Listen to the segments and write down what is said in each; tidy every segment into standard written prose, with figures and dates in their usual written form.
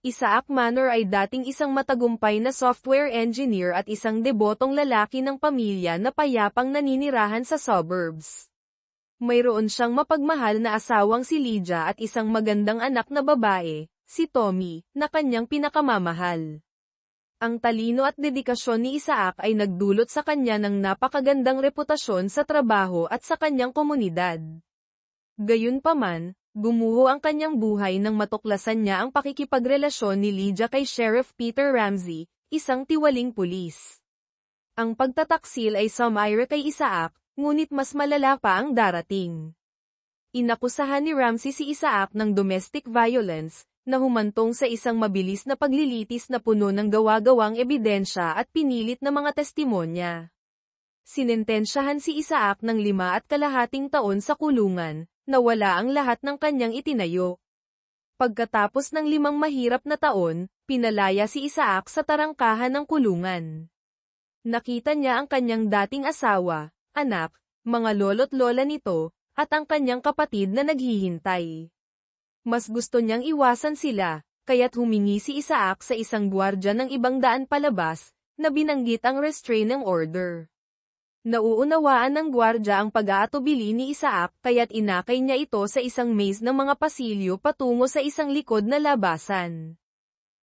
Isaac Manor ay dating isang matagumpay na software engineer at isang debotong lalaki ng pamilya na payapang naninirahan sa suburbs. Mayroon siyang mapagmahal na asawang si Lydia at isang magandang anak na babae, si Tommy, na kanyang pinakamamahal. Ang talino at dedikasyon ni Isaac ay nagdulot sa kanya ng napakagandang reputasyon sa trabaho at sa kanyang komunidad. Gayunpaman, gumuho ang kanyang buhay nang matuklasan niya ang pakikipagrelasyon ni Lydia kay Sheriff Peter Ramsey, isang tiwaling pulis. Ang pagtataksil ay sumire kay Isaac, ngunit mas malala pa ang darating. Inakusahan ni Ramsey si Isaac ng domestic violence, na humantong sa isang mabilis na paglilitis na puno ng gawa-gawang ebidensya at pinilit na mga testimonya. Sinentensyahan si Isaac ng 5.5 taon sa kulungan, nawala ang lahat ng kanyang itinayo. Pagkatapos ng 5 mahirap na taon, pinalaya si Isaac sa tarangkahan ng kulungan. Nakita niya ang kanyang dating asawa, anak, mga lolo't lola nito, at ang kanyang kapatid na naghihintay. Mas gusto niyang iwasan sila, kaya't humingi si Isaac sa isang gwardiya ng 200 palabas, na binanggit ang restraining order. Nauunawaan ng gwardiya ang pag-aatubili ni Isaac kaya't inakay niya ito sa isang maze ng mga pasilyo patungo sa isang likod na labasan.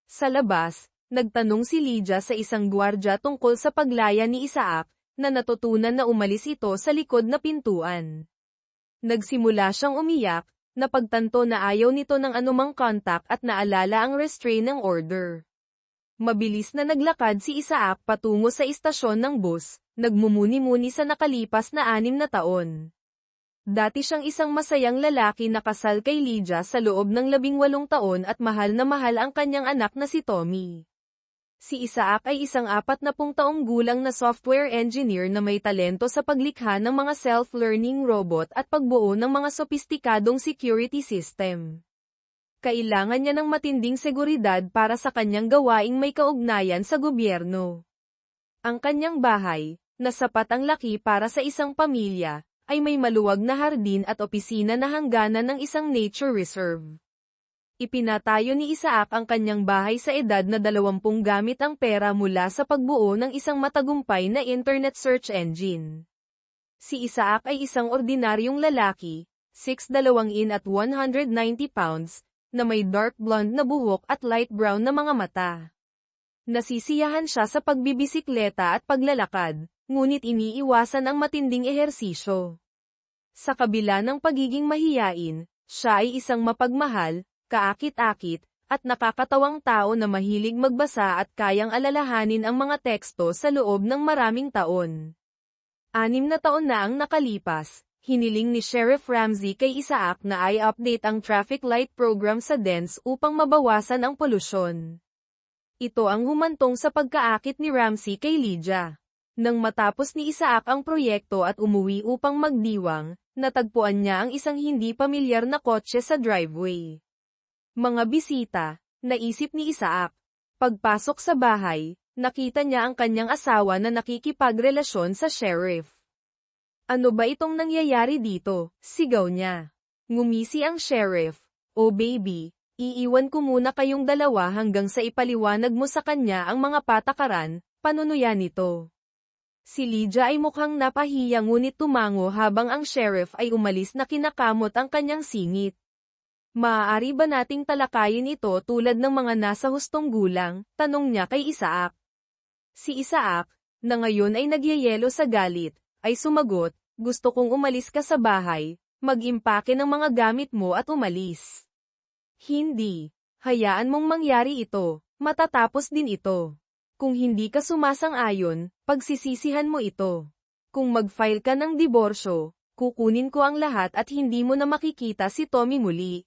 Sa labas, nagtanong si Lydia sa isang gwardiya tungkol sa paglaya ni Isaac, na natutunan na umalis ito sa likod na pintuan. Nagsimula siyang umiyak, napagtanto na ayaw nito ng anumang kontak at naalala ang restraining order. Mabilis na naglakad si Isaac patungo sa istasyon ng bus, nagmumuni-muni sa nakalipas na 6 na taon. Dati siyang isang masayang lalaki na kasal kay Lydia sa loob ng 18 taon at mahal na mahal ang kanyang anak na si Tommy. Si Isaac ay isang 40 taong gulang na software engineer na may talento sa paglikha ng mga self-learning robot at pagbuo ng mga sopistikadong security system. Kailangan niya ng matinding seguridad para sa kanyang gawaing may kaugnayan sa gobyerno. Ang kanyang bahay, na sapat ang laki para sa isang pamilya, ay may maluwag na hardin at opisina na hangganan ng isang nature reserve. Ipinatayo ni Isaac ang kanyang bahay sa edad na 20 gamit ang pera mula sa pagbuo ng isang matagumpay na internet search engine. Si Isaac ay isang ordinaryong lalaki, 6'2" at 190 pounds, na may dark blonde na buhok at light brown na mga mata. Nasisiyahan siya sa pagbibisikleta at paglalakad, ngunit iniiwasan ang matinding ehersisyo. Sa kabila ng pagiging mahiyain, siya ay isang mapagmahal, kaakit-akit, at nakakatawang tao na mahilig magbasa at kayang alalahanin ang mga teksto sa loob ng maraming taon. 6 na taon na ang nakalipas, hiniling ni Sheriff Ramsey kay Isaac na i-update ang traffic light program sa DENS upang mabawasan ang polusyon. Ito ang humantong sa pagkaakit ni Ramsey kay Lydia. Nang matapos ni Isaac ang proyekto at umuwi upang magdiwang, natagpuan niya ang isang hindi pamilyar na kotse sa driveway. Mga bisita, naisip ni Isaac. Pagpasok sa bahay, nakita niya ang kanyang asawa na nakikipagrelasyon sa sheriff. Ano ba itong nangyayari dito? Sigaw niya. Ngumisi ang sheriff. Oh baby, iiwan ko muna kayong dalawa hanggang sa ipaliwanag mo sa kanya ang mga patakaran, panunuyan nito. Si Lydia ay mukhang napahiya ngunit tumango habang ang sheriff ay umalis na kinakamot ang kanyang singit. Maaari ba nating talakayin ito tulad ng mga nasa hustong gulang? Tanong niya kay Isaac. Si Isaac, na ngayon ay nagyayelo sa galit, ay sumagot, gusto kong umalis ka sa bahay, mag-impake ng mga gamit mo at umalis. Hindi. Hayaan mong mangyari ito, matatapos din ito. Kung hindi ka sumasang-ayon, pagsisisihan mo ito. Kung mag-file ka ng diborsyo, kukunin ko ang lahat at hindi mo na makikita si Tommy muli.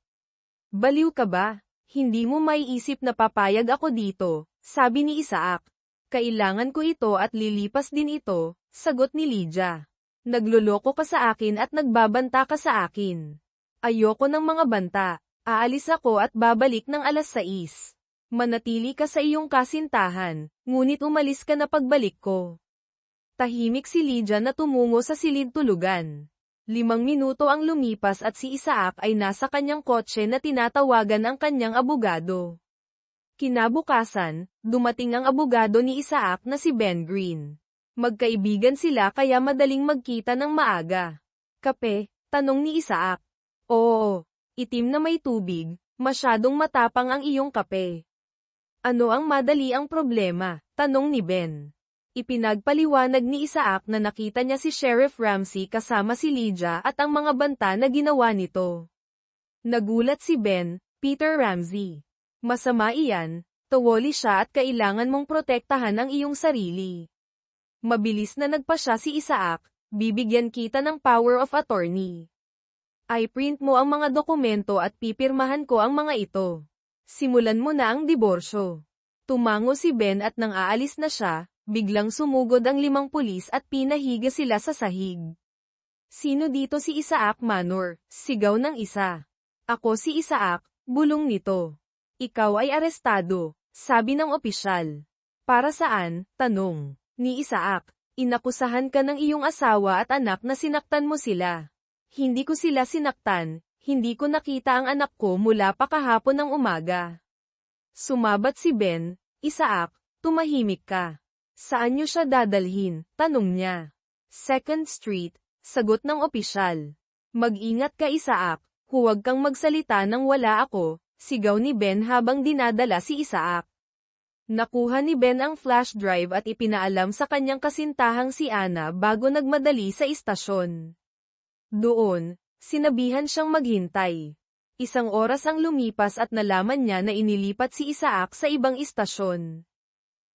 Baliw ka ba? Hindi mo maiisip na papayag ako dito, sabi ni Isaac. Kailangan ko ito at lilipas din ito, sagot ni Lydia. Nagloloko ka sa akin at nagbabanta ka sa akin. Ayoko ng mga banta, aalis ako at babalik ng 6:00. Manatili ka sa iyong kasintahan, ngunit umalis ka na pagbalik ko. Tahimik si Lydia na tumungo sa silid tulugan. 5 minuto ang lumipas at si Isaac ay nasa kanyang kotse na tinatawagan ang kanyang abogado. Kinabukasan, dumating ang abogado ni Isaac na si Ben Green. Magkaibigan sila kaya madaling magkita ng maaga. Kape? Tanong ni Isaac. Oo, itim na may tubig, masyadong matapang ang iyong kape. Ano ang madali ang problema? Tanong ni Ben. Ipinagpaliwanag ni Isaac na nakita niya si Sheriff Ramsey kasama si Lydia at ang mga banta na ginawa nito. Nagulat si Ben, Peter Ramsey. Masama iyan, tawoli siya at kailangan mong protektahan ang iyong sarili. Mabilis na nagpa siya si Isaac, bibigyan kita ng power of attorney. I-print mo ang mga dokumento at pipirmahan ko ang mga ito. Simulan mo na ang diborsyo. Tumango si Ben at nang aalis na siya, biglang sumugod ang 5 pulis at pinahiga sila sa sahig. Sino dito si Isaac Manor? Sigaw ng isa. Ako si Isaac, bulong nito. Ikaw ay arestado, sabi ng opisyal. Para saan? Tanong ni Isaac. Inakusahan ka ng iyong asawa at anak na sinaktan mo sila. Hindi ko sila sinaktan, hindi ko nakita ang anak ko mula pa kahapon ng umaga. Sumabat si Ben. Isaac, tumahimik ka. Saan niyo siya dadalhin? Tanong niya. 2nd Street, sagot ng opisyal. Mag-ingat ka Isaac, huwag kang magsalita nang wala ako, sigaw ni Ben habang dinadala si Isaac. Nakuha ni Ben ang flash drive at ipinaalam sa kanyang kasintahang si Anna bago nagmadali sa istasyon. Doon, sinabihan siyang maghintay. 1 oras ang lumipas at nalaman niya na inilipat si Isaac sa ibang istasyon.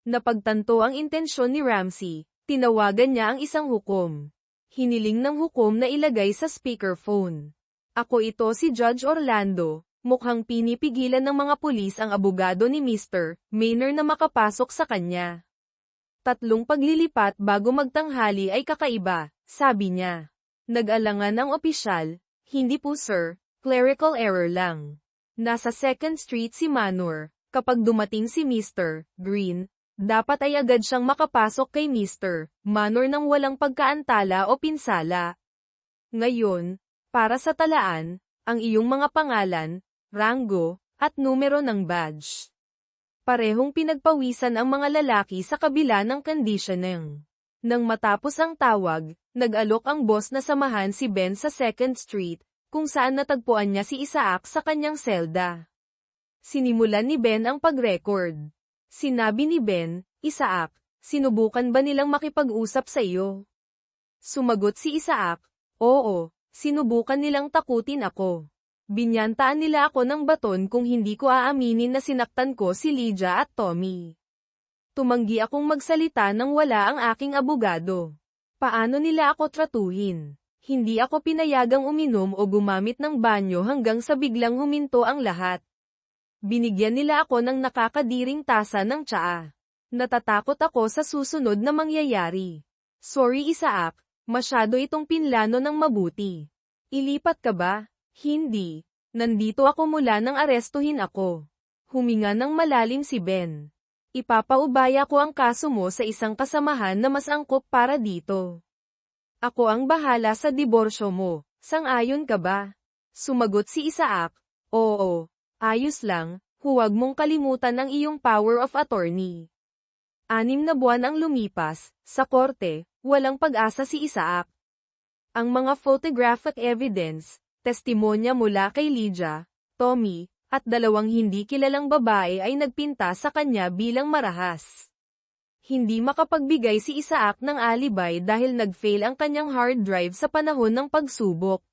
Napagtanto ang intensyon ni Ramsey, tinawagan niya ang isang hukom. Hiniling ng hukom na ilagay sa speakerphone. Ako ito si Judge Orlando. Mukhang pinipigilan ng mga pulis ang abogado ni Mr. Maynor na makapasok sa kanya. 3 paglilipat bago magtanghali ay kakaiba, sabi niya. Nag-alangan ang opisyal, hindi po sir, clerical error lang. Nasa 2nd Street si Manor, kapag dumating si Mr. Green, dapat ay agad siyang makapasok kay Mr. Manor nang walang pagkaantala o pinsala. Ngayon, para sa talaan, ang iyong mga pangalan, ranggo, at numero ng badge. Parehong pinagpawisan ang mga lalaki sa kabila ng conditioning. Nang matapos ang tawag, nag-alok ang boss na samahan si Ben sa 2nd Street, kung saan natagpuan niya si Isaac sa kanyang selda. Sinimulan ni Ben ang pag-record. Sinabi ni Ben, Isaac, sinubukan ba nilang makipag-usap sa iyo? Sumagot si Isaac, oo, sinubukan nilang takutin ako. Binyantaan nila ako ng baton kung hindi ko aaminin na sinaktan ko si Lydia at Tommy. Tumanggi akong magsalita nang wala ang aking abogado. Paano nila ako tratuhin? Hindi ako pinayagang uminom o gumamit ng banyo hanggang sa biglang huminto ang lahat. Binigyan nila ako ng nakakadiring tasa ng tsaa. Natatakot ako sa susunod na mangyayari. Sorry Isaac, masyado itong pinlano ng mabuti. Ilipat ka ba? Hindi. Nandito ako mula nang arestuhin ako. Huminga ng malalim si Ben. Ipapaubaya ko ang kaso mo sa isang kasamahan na mas angkop para dito. Ako ang bahala sa diborsyo mo. Sang-ayon ka ba? Sumagot si Isaac. Oo. Ayos lang, huwag mong kalimutan ang iyong power of attorney. 6 na buwan ang lumipas, sa korte, walang pag-asa si Isaac. Ang mga photographic evidence, testimonya mula kay Lydia, Tommy, at 2 hindi kilalang babae ay nagpinta sa kanya bilang marahas. Hindi makapagbigay si Isaac ng alibay dahil nag-fail ang kanyang hard drive sa panahon ng pagsubok.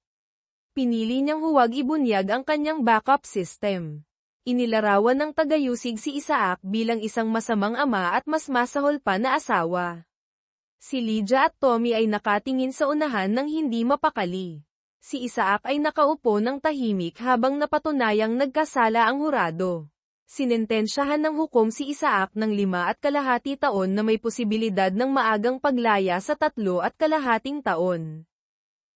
Pinili niyang huwag ibunyag ang kanyang backup system. Inilarawan ng tagayusig si Isaac bilang isang masamang ama at mas masahol pa na asawa. Si Lydia at Tommy ay nakatingin sa unahan ng hindi mapakali. Si Isaac ay nakaupo ng tahimik habang napatunayang nagkasala ang hurado. Sinentensyahan ng hukom si Isaac ng 5.5 taon na may posibilidad ng maagang paglaya sa 3.5 taon.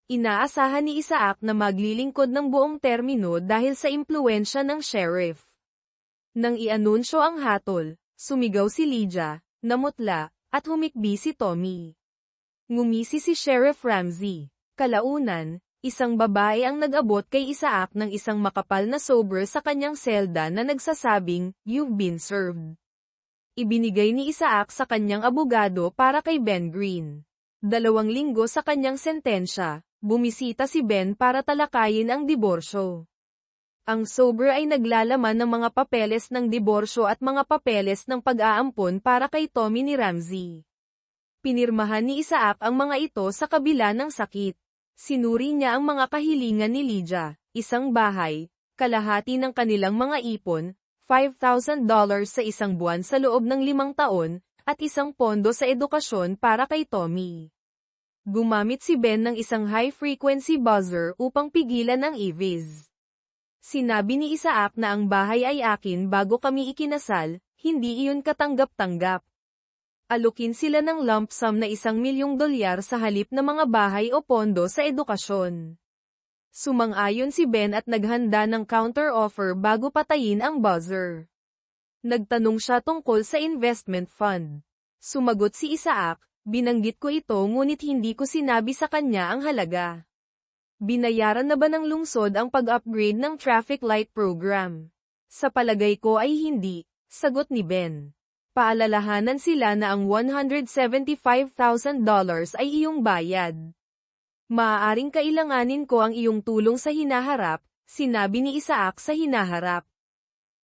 Inaasahan ni Isaac na maglilingkod ng buong termino dahil sa impluwensya ng sheriff. Nang i-anunsyo ang hatol, sumigaw si Lydia, namutla, at humikbi si Tommy. Ngumisi si Sheriff Ramsey. Kalaunan, Isang babae ang nag-abot kay Isaac ng isang makapal na sober sa kanyang selda na nagsasabing, "You've been served." Ibinigay ni Isaac sa kanyang abogado para kay Ben Green. 2 linggo sa kanyang sentensya, bumisita si Ben para talakayin ang diborsyo. Ang sober ay naglalaman ng mga papeles ng diborsyo at mga papeles ng pag-aampon para kay Tommy ni Ramsey. Pinirmahan ni Isaac ang mga ito sa kabila ng sakit. Sinuri niya ang mga kahilingan ni Lydia, isang bahay, kalahati ng kanilang mga ipon, $5,000 sa isang buwan sa loob ng 5 taon, at isang pondo sa edukasyon para kay Tommy. Gumamit si Ben ng isang high-frequency buzzer upang pigilan ang EVs. Sinabi ni Isaac na ang bahay ay akin bago kami ikinasal, hindi iyon katanggap-tanggap. Alukin sila ng lump sum na $1,000,000 sa halip na mga bahay o pondo sa edukasyon. Sumang-ayon si Ben at naghanda ng counter-offer bago patayin ang buzzer. Nagtanong siya tungkol sa investment fund. Sumagot si Isaac, "Binanggit ko ito ngunit hindi ko sinabi sa kanya ang halaga." Binayaran na ba ng lungsod ang pag-upgrade ng traffic light program? Sa palagay ko ay hindi, sagot ni Ben. Paalalahanan sila na ang $175,000 ay iyong bayad. "Maaaring kailanganin ko ang iyong tulong sa hinaharap," sinabi ni Isaac sa hinaharap.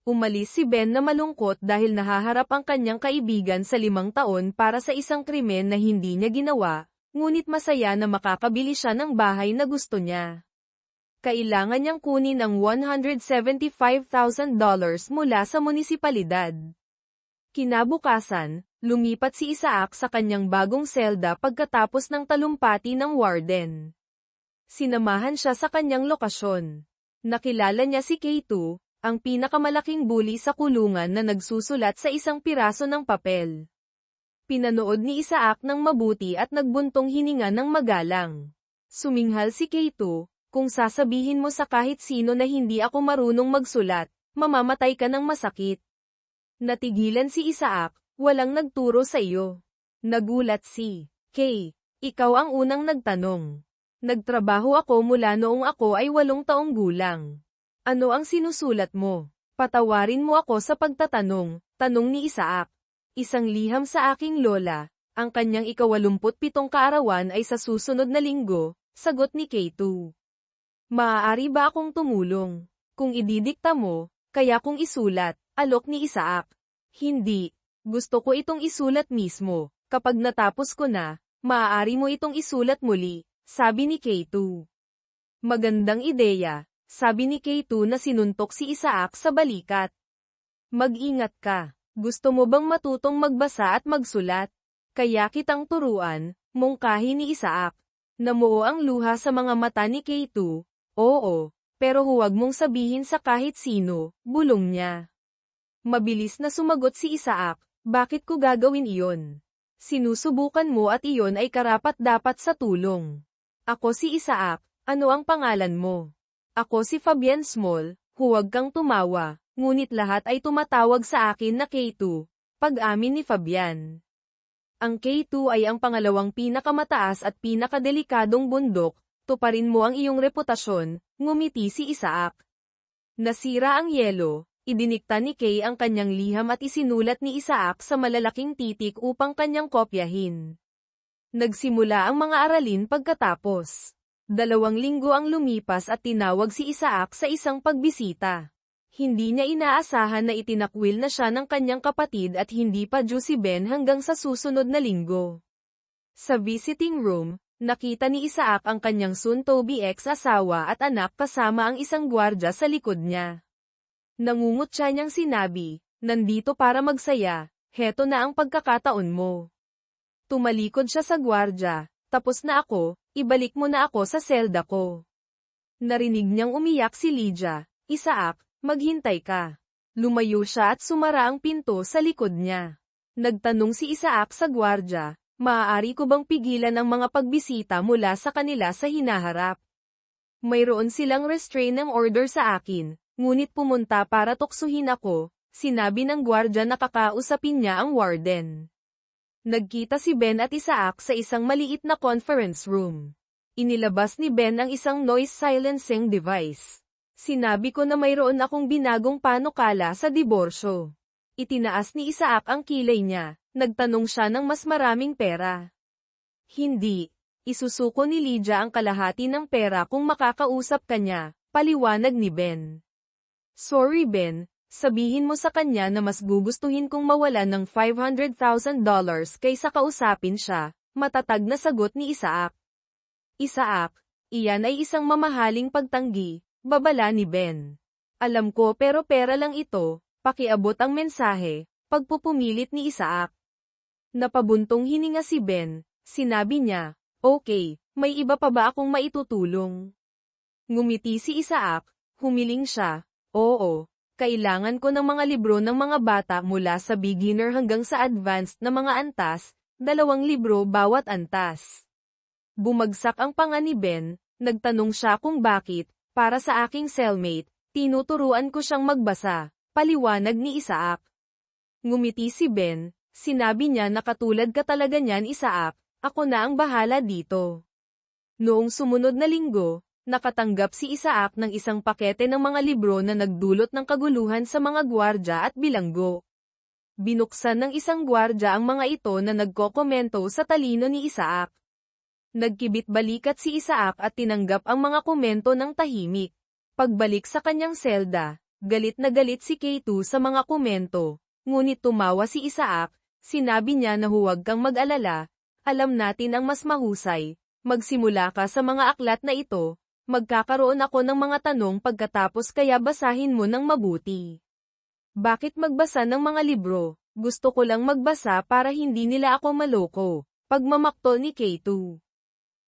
Umalis si Ben na malungkot dahil nahaharap ang kanyang kaibigan sa 5 taon para sa isang krimen na hindi niya ginawa, ngunit masaya na makakabili siya ng bahay na gusto niya. Kailangan niyang kunin ang $175,000 mula sa munisipalidad. Kinabukasan, lumipat si Isaac sa kanyang bagong selda pagkatapos ng talumpati ng warden. Sinamahan siya sa kanyang lokasyon. Nakilala niya si K2, ang pinakamalaking bully sa kulungan na nagsusulat sa isang piraso ng papel. Pinanood ni Isaac ng mabuti at nagbuntong hininga ng magalang. Suminghal si K2, "Kung sasabihin mo sa kahit sino na hindi ako marunong magsulat, mamamatay ka ng masakit." Natigilan si Isaac, "Walang nagturo sa iyo." Nagulat si Kay, "Ikaw ang unang nagtanong." "Nagtrabaho ako mula noong ako ay 8 taong gulang." "Ano ang sinusulat mo?" "Patawarin mo ako sa pagtatanong," tanong ni Isaac. "Isang liham sa aking lola, ang kanyang 87 kaarawan ay sa susunod na linggo," sagot ni K2. "Maaari ba akong tumulong? Kung ididikta mo, kaya kong isulat," alok ni Isaac. "Hindi. Gusto ko itong isulat mismo. Kapag natapos ko na, maaari mo itong isulat muli," sabi ni K2. "Magandang ideya," sabi ni K2 na sinuntok si Isaac sa balikat. "Mag-ingat ka. Gusto mo bang matutong magbasa at magsulat? Kaya kitang turuan," mungkahi ni Isaac. Namuo ang luha sa mga mata ni K2. "Oo, pero huwag mong sabihin sa kahit sino," bulong niya. Mabilis na sumagot si Isaac, "Bakit ko gagawin iyon? Sinusubukan mo at iyon ay karapat-dapat sa tulong." "Ako si Isaac, ano ang pangalan mo?" "Ako si Fabian Small." "Huwag kang tumawa, ngunit lahat ay tumatawag sa akin na K2, pag-amin ni Fabian. Ang K2 ay ang pangalawang pinakamataas at pinakadelikadong bundok, tuparin mo ang iyong reputasyon, ngumiti si Isaac. Nasira ang yelo. Idinikta ni Kay ang kanyang liham at isinulat ni Isaac sa malalaking titik upang kanyang kopyahin. Nagsimula ang mga aralin pagkatapos. 2 linggo ang lumipas at tinawag si Isaac sa isang pagbisita. Hindi niya inaasahan na itinakwil na siya ng kanyang kapatid at hindi pa due si Ben hanggang sa susunod na linggo. Sa visiting room, nakita ni Isaac ang kanyang soon-to-be ex-asawa at anak kasama ang isang gwardya sa likod niya. Nangungutya niyang sinabi, "Nandito para magsaya, heto na ang pagkakataon mo." Tumalikod siya sa gwardya, "Tapos na ako, ibalik mo na ako sa selda ko." Narinig niyang umiyak si Lydia, "Isaac, maghintay ka." Lumayo siya at sumara ang pinto sa likod niya. Nagtanong si Isaac sa gwardya, "Maaari ko bang pigilan ang mga pagbisita mula sa kanila sa hinaharap? Mayroon silang restraining order sa akin. Ngunit pumunta para tuksuhin ako," sinabi ng gwardya na kakausapin niya ang warden. Nagkita si Ben at Isaac sa isang maliit na conference room. Inilabas ni Ben ang isang noise silencing device. Sinabi ko na mayroon akong binagong panukala sa diborsyo. Itinaas ni Isaac ang kilay niya. Nagtanong siya ng mas maraming pera. Hindi. Isusuko ni Lydia ang kalahati ng pera kung makakausap ka niya, paliwanag ni Ben. Sorry Ben, sabihin mo sa kanya na mas gugustuhin kong mawalan ng $500,000 kaysa kausapin siya, matatag na sagot ni Isaac. Isaac, iyan ay isang mamahaling pagtanggi, babala ni Ben. Alam ko pero pera lang ito, pakiabot ang mensahe, pagpupumilit ni Isaac. Napabuntong hininga si Ben, sinabi niya, okay, may iba pa ba akong maitutulong? Ngumiti si Isaac, humiling siya, oo, kailangan ko ng mga libro ng mga bata mula sa beginner hanggang sa advanced na mga antas, 2 libro bawat antas. Bumagsak ang panga ni Ben, nagtanong siya kung bakit, para sa aking cellmate, tinuturuan ko siyang magbasa, paliwanag ni Isaac. Ngumiti si Ben, sinabi niya na katulad ka talaga niyan Isaac, ako na ang bahala dito. Noong sumunod na linggo, nakatanggap si Isaac ng isang pakete ng mga libro na nagdulot ng kaguluhan sa mga gwardya at bilanggo. Binuksan ng isang gwardya ang mga ito na nagkokomento sa talino ni Isaac. Nagkibit-balikat si Isaac at tinanggap ang mga komento ng tahimik. Pagbalik sa kanyang selda, galit na galit si K2 sa mga komento, ngunit tumawa si Isaac, sinabi niya na huwag kang mag-alala, alam natin ang mas mahusay, magsimula ka sa mga aklat na ito, magkakaroon ako ng mga tanong pagkatapos kaya basahin mo ng mabuti. Bakit magbasa ng mga libro? Gusto ko lang magbasa para hindi nila ako maloko, pagmamaktol ni K2.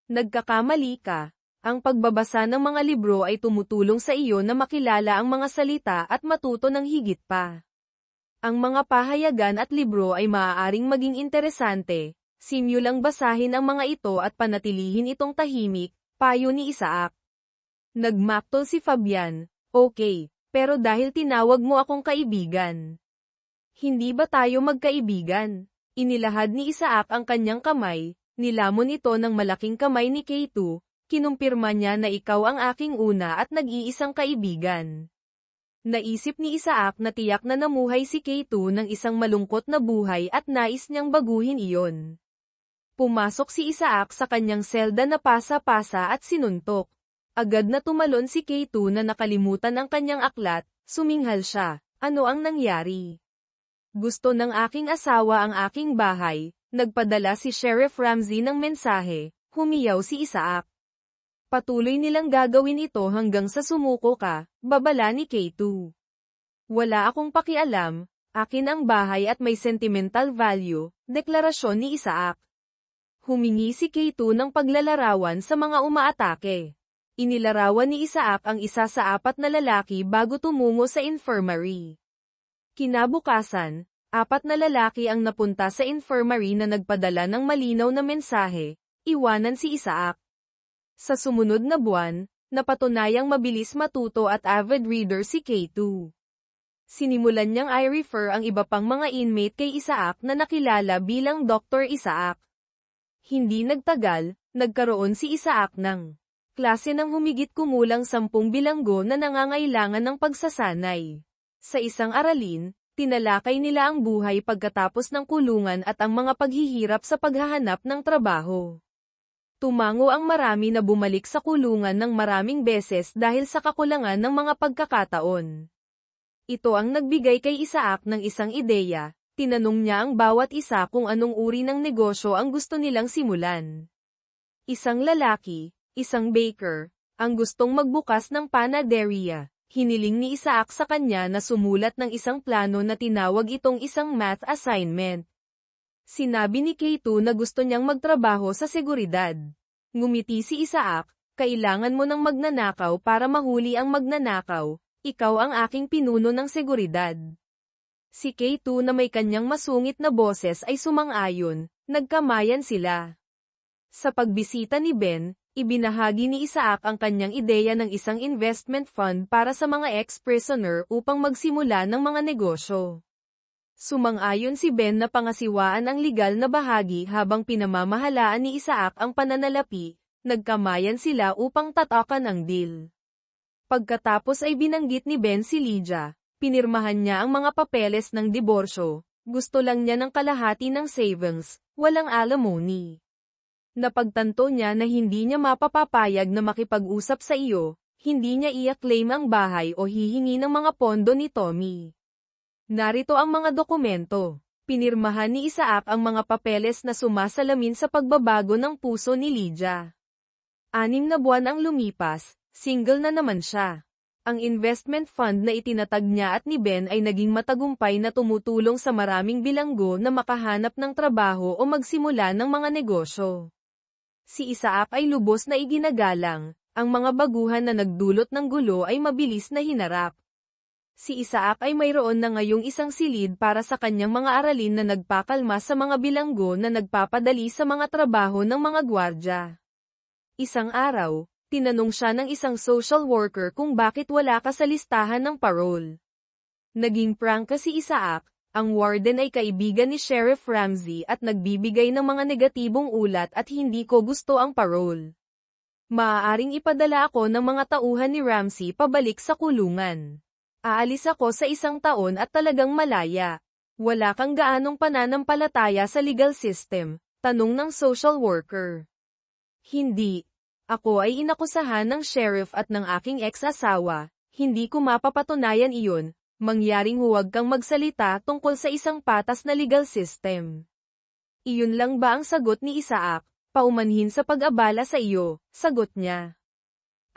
Nagkakamali ka. Ang pagbabasa ng mga libro ay tumutulong sa iyo na makilala ang mga salita at matuto ng higit pa. Ang mga pahayagan at libro ay maaaring maging interesante, simulang basahin ang mga ito at panatilihin itong tahimik, payo ni Isaac. Nagmaktol si Fabian, okay, pero dahil tinawag mo akong kaibigan. Hindi ba tayo magkaibigan? Inilahad ni Isaac ang kanyang kamay, nilamon ito ng malaking kamay ni K2, kinumpirma niya na ikaw ang aking una at nag-iisang kaibigan. Naisip ni Isaac na tiyak na namuhay si K2 ng isang malungkot na buhay at nais niyang baguhin iyon. Pumasok si Isaac sa kanyang selda na pasa-pasa at sinuntok. Agad na tumalon si K2 na nakalimutan ang kanyang aklat, suminghal siya. Ano ang nangyari? Gusto ng aking asawa ang aking bahay, nagpadala si Sheriff Ramsey ng mensahe, humiyaw si Isaac. Patuloy nilang gagawin ito hanggang sa sumuko ka, babala ni K2. Wala akong pakialam, akin ang bahay at may sentimental value, deklarasyon ni Isaac. Humingi si K2 ng paglalarawan sa mga umaatake. Inilarawan ni Isaac ang isa sa 4 na lalaki bago tumungo sa infirmary. Kinabukasan, 4 na lalaki ang napunta sa infirmary na nagpadala ng malinaw na mensahe, iwanan si Isaac. Sa sumunod na buwan, napatunayang mabilis matuto at avid reader si K2. Sinimulan niyang i-refer ang iba pang mga inmate kay Isaac na nakilala bilang Dr. Isaac. Hindi nagtagal, nagkaroon si Isaac ng klase ng humigit kumulang 10 bilanggo na nangangailangan ng pagsasanay. Sa isang aralin, tinalakay nila ang buhay pagkatapos ng kulungan at ang mga paghihirap sa paghahanap ng trabaho. Tumango ang marami na bumalik sa kulungan ng maraming beses dahil sa kakulangan ng mga pagkakataon. Ito ang nagbigay kay Isaac ng isang ideya, tinanong niya ang bawat isa kung anong uri ng negosyo ang gusto nilang simulan. Isang lalaki, isang baker, ang gustong magbukas ng panaderia. Hiniling ni Isaac sa kanya na sumulat ng isang plano na tinawag itong isang math assignment. Sinabi ni K2 na gusto niyang magtrabaho sa seguridad. Ngumiti si Isaac, kailangan mo ng magnanakaw para mahuli ang magnanakaw, ikaw ang aking pinuno ng seguridad. Si K2 na may kanyang masungit na boses ay sumang-ayon, nagkamayan sila. Sa pagbisita ni Ben, ibinahagi ni Isaac ang kanyang ideya ng isang investment fund para sa mga ex-prisoner upang magsimula ng mga negosyo. Sumang-ayon si Ben na pangasiwaan ang legal na bahagi habang pinamamahalaan ni Isaac ang pananalapi, Nagkamayan sila upang tatakan ang deal. Pagkatapos ay binanggit ni Ben si Lydia, pinirmahan niya ang mga papeles ng diborsyo, gusto lang niya ng kalahati ng savings, walang alimony. Napagtanto niya na hindi niya mapapapayag na makipag-usap sa iyo, hindi niya i-claim ang bahay o hihingi ng mga pondo ni Tommy. Narito ang mga dokumento. Pinirmahan ni Isaac ang mga papeles na sumasalamin sa pagbabago ng puso ni Lydia. 6 na buwan ang lumipas, single na naman siya. Ang investment fund na itinatag niya at ni Ben ay naging matagumpay na tumutulong sa maraming bilanggo na makahanap ng trabaho o magsimula ng mga negosyo. Si Isaac ay lubos na iginagalang, ang mga baguhan na nagdulot ng gulo ay mabilis na hinarap. Si Isaac ay mayroon na ngayong isang silid para sa kanyang mga aralin na nagpakalma sa mga bilanggo na nagpapadali sa mga trabaho ng mga gwardya. Isang araw, tinanong siya ng isang social worker kung bakit wala ka sa listahan ng parole. Naging prangka si Isaac, ang warden ay kaibigan ni Sheriff Ramsey at nagbibigay ng mga negatibong ulat at hindi ko gusto ang parole. Maaaring ipadala ako ng mga tauhan ni Ramsey pabalik sa kulungan. Aalis ako sa 1 taon at talagang malaya. Wala kang gaanong pananampalataya sa legal system, tanong ng social worker. Hindi. Ako ay inakusahan ng sheriff at ng aking ex-asawa, hindi ko mapapatunayan iyon, mangyaring huwag kang magsalita tungkol sa isang patas na legal system. Iyon lang ba ang sagot ni Isaac, paumanhin sa pag-abala sa iyo, sagot niya.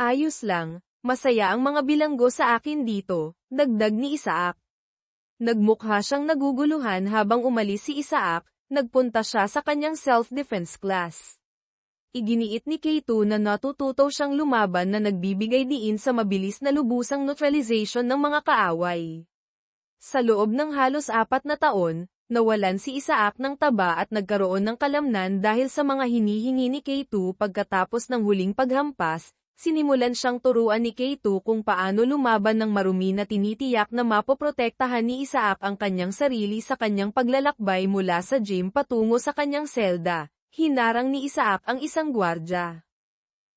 Ayos lang, masaya ang mga bilanggo sa akin dito, dagdag ni Isaac. Nagmukha siyang naguguluhan habang umalis si Isaac, nagpunta siya sa kanyang self-defense class. Iginiit ni K2 na natututo siyang lumaban na nagbibigay diin sa mabilis na lubusang neutralization ng mga kaaway. Sa loob ng halos 4 na taon, nawalan si Isaac ng taba at nagkaroon ng kalamnan dahil sa mga hinihingi ni K2 pagkatapos ng huling paghampas. Sinimulan siyang turuan ni K2 kung paano lumaban ng marumi na tinitiyak na mapoprotektahan ni Isaac ang kanyang sarili sa kanyang paglalakbay mula sa gym patungo sa kanyang selda. Hinarang ni Isaac ang isang gwardya.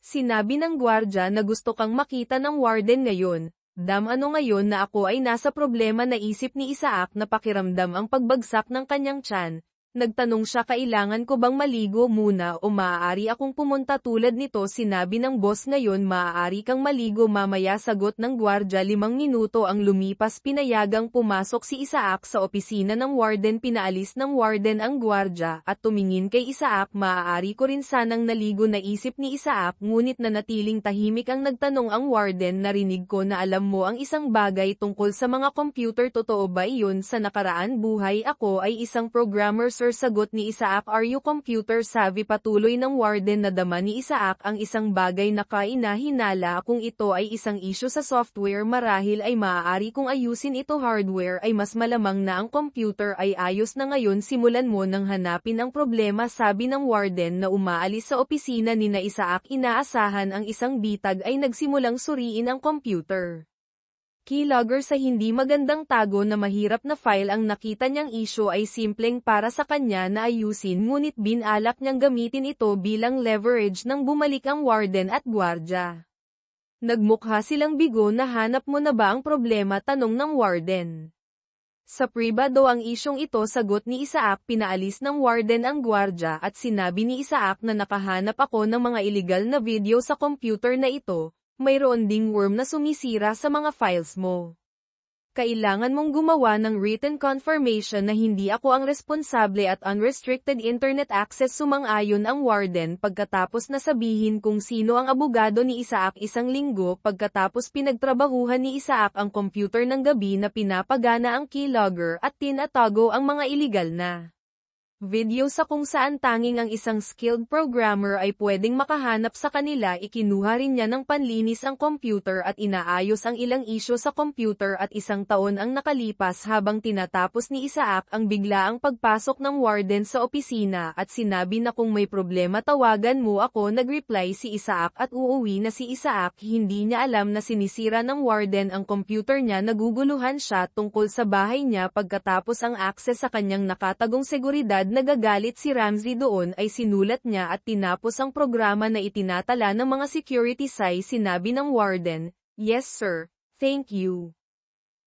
Sinabi ng gwardya na gusto kang makita ng warden ngayon. Ano ngayon na ako ay nasa problema, na isip ni Isaac na pakiramdam ang pagbagsak ng kanyang tiyan. Nagtanong siya, kailangan ko bang maligo muna o maaari akong pumunta tulad nito? Sinabi ng boss, ngayon maaari kang maligo mamaya, sagot ng gwardya. 5 minuto ang lumipas, pinayagang pumasok si Isaac sa opisina ng warden. Pinaalis ng warden ang gwardya at tumingin kay Isaac. Maaari ko rin sanang naligo, naisip ni Isaac, ngunit nanatiling tahimik ang nagtanong ang warden. Narinig ko na alam mo ang isang bagay tungkol sa mga computer, totoo ba iyon? Sa nakaraan buhay ako ay isang programmer sir, sagot ni Isaac. Are you computer savvy? Patuloy ng warden. Nadama ni Isaac ang isang bagay na kainahinala, kung ito ay isang issue sa software marahil ay maaari kong ayusin ito. Hardware ay mas malamang na ang computer ay ayos na ngayon, simulan mo nang hanapin ang problema, sabi ng warden na umaalis sa opisina ni na Isaac. Inaasahan ang isang bitag ay nagsimulang suriin ang computer. Keylogger sa hindi magandang tago na mahirap na file ang nakita niyang issue ay simpleng para sa kanya na ayusin, ngunit binalak niyang gamitin ito bilang leverage nang bumalik ang warden at gwardya. Nagmukha silang bigo. Nahanap mo na ba ang problema? Tanong ng warden. Sa pribado ang isyong ito, sagot ni Isaac. Pinaalis ng warden ang gwardya at sinabi ni Isaac na nakahanap ako ng mga illegal na video sa computer na ito. Mayroon ding worm na sumisira sa mga files mo. Kailangan mong gumawa ng written confirmation na hindi ako ang responsable at unrestricted internet access. Sumang-ayon ang warden pagkatapos na sabihin kung sino ang abogado ni Isaac. 1 linggo pagkatapos pinagtrabahuhan ni Isaac ang computer ng gabi na pinapagana ang keylogger at tinatago ang mga iligal na video sa kung saan tanging ang isang skilled programmer ay pwedeng makahanap sa kanila. Ikinuha rin niya ng panlinis ang computer at inaayos ang ilang isyu sa computer at 1 taon ang nakalipas habang tinatapos ni Isaac ang biglaang pagpasok ng warden sa opisina at sinabi na kung may problema tawagan mo ako. Nagreply si Isaac at uuwi na si Isaac. Hindi niya alam na sinisira ng warden ang computer niya. Naguguluhan siya tungkol sa bahay niya pagkatapos ang access sa kanyang nakatagong seguridad nagagalit si Ramsey doon ay sinulat niya at tinapos ang programa na itinatala ng mga security. Sinabi ng warden, "Yes sir, thank you."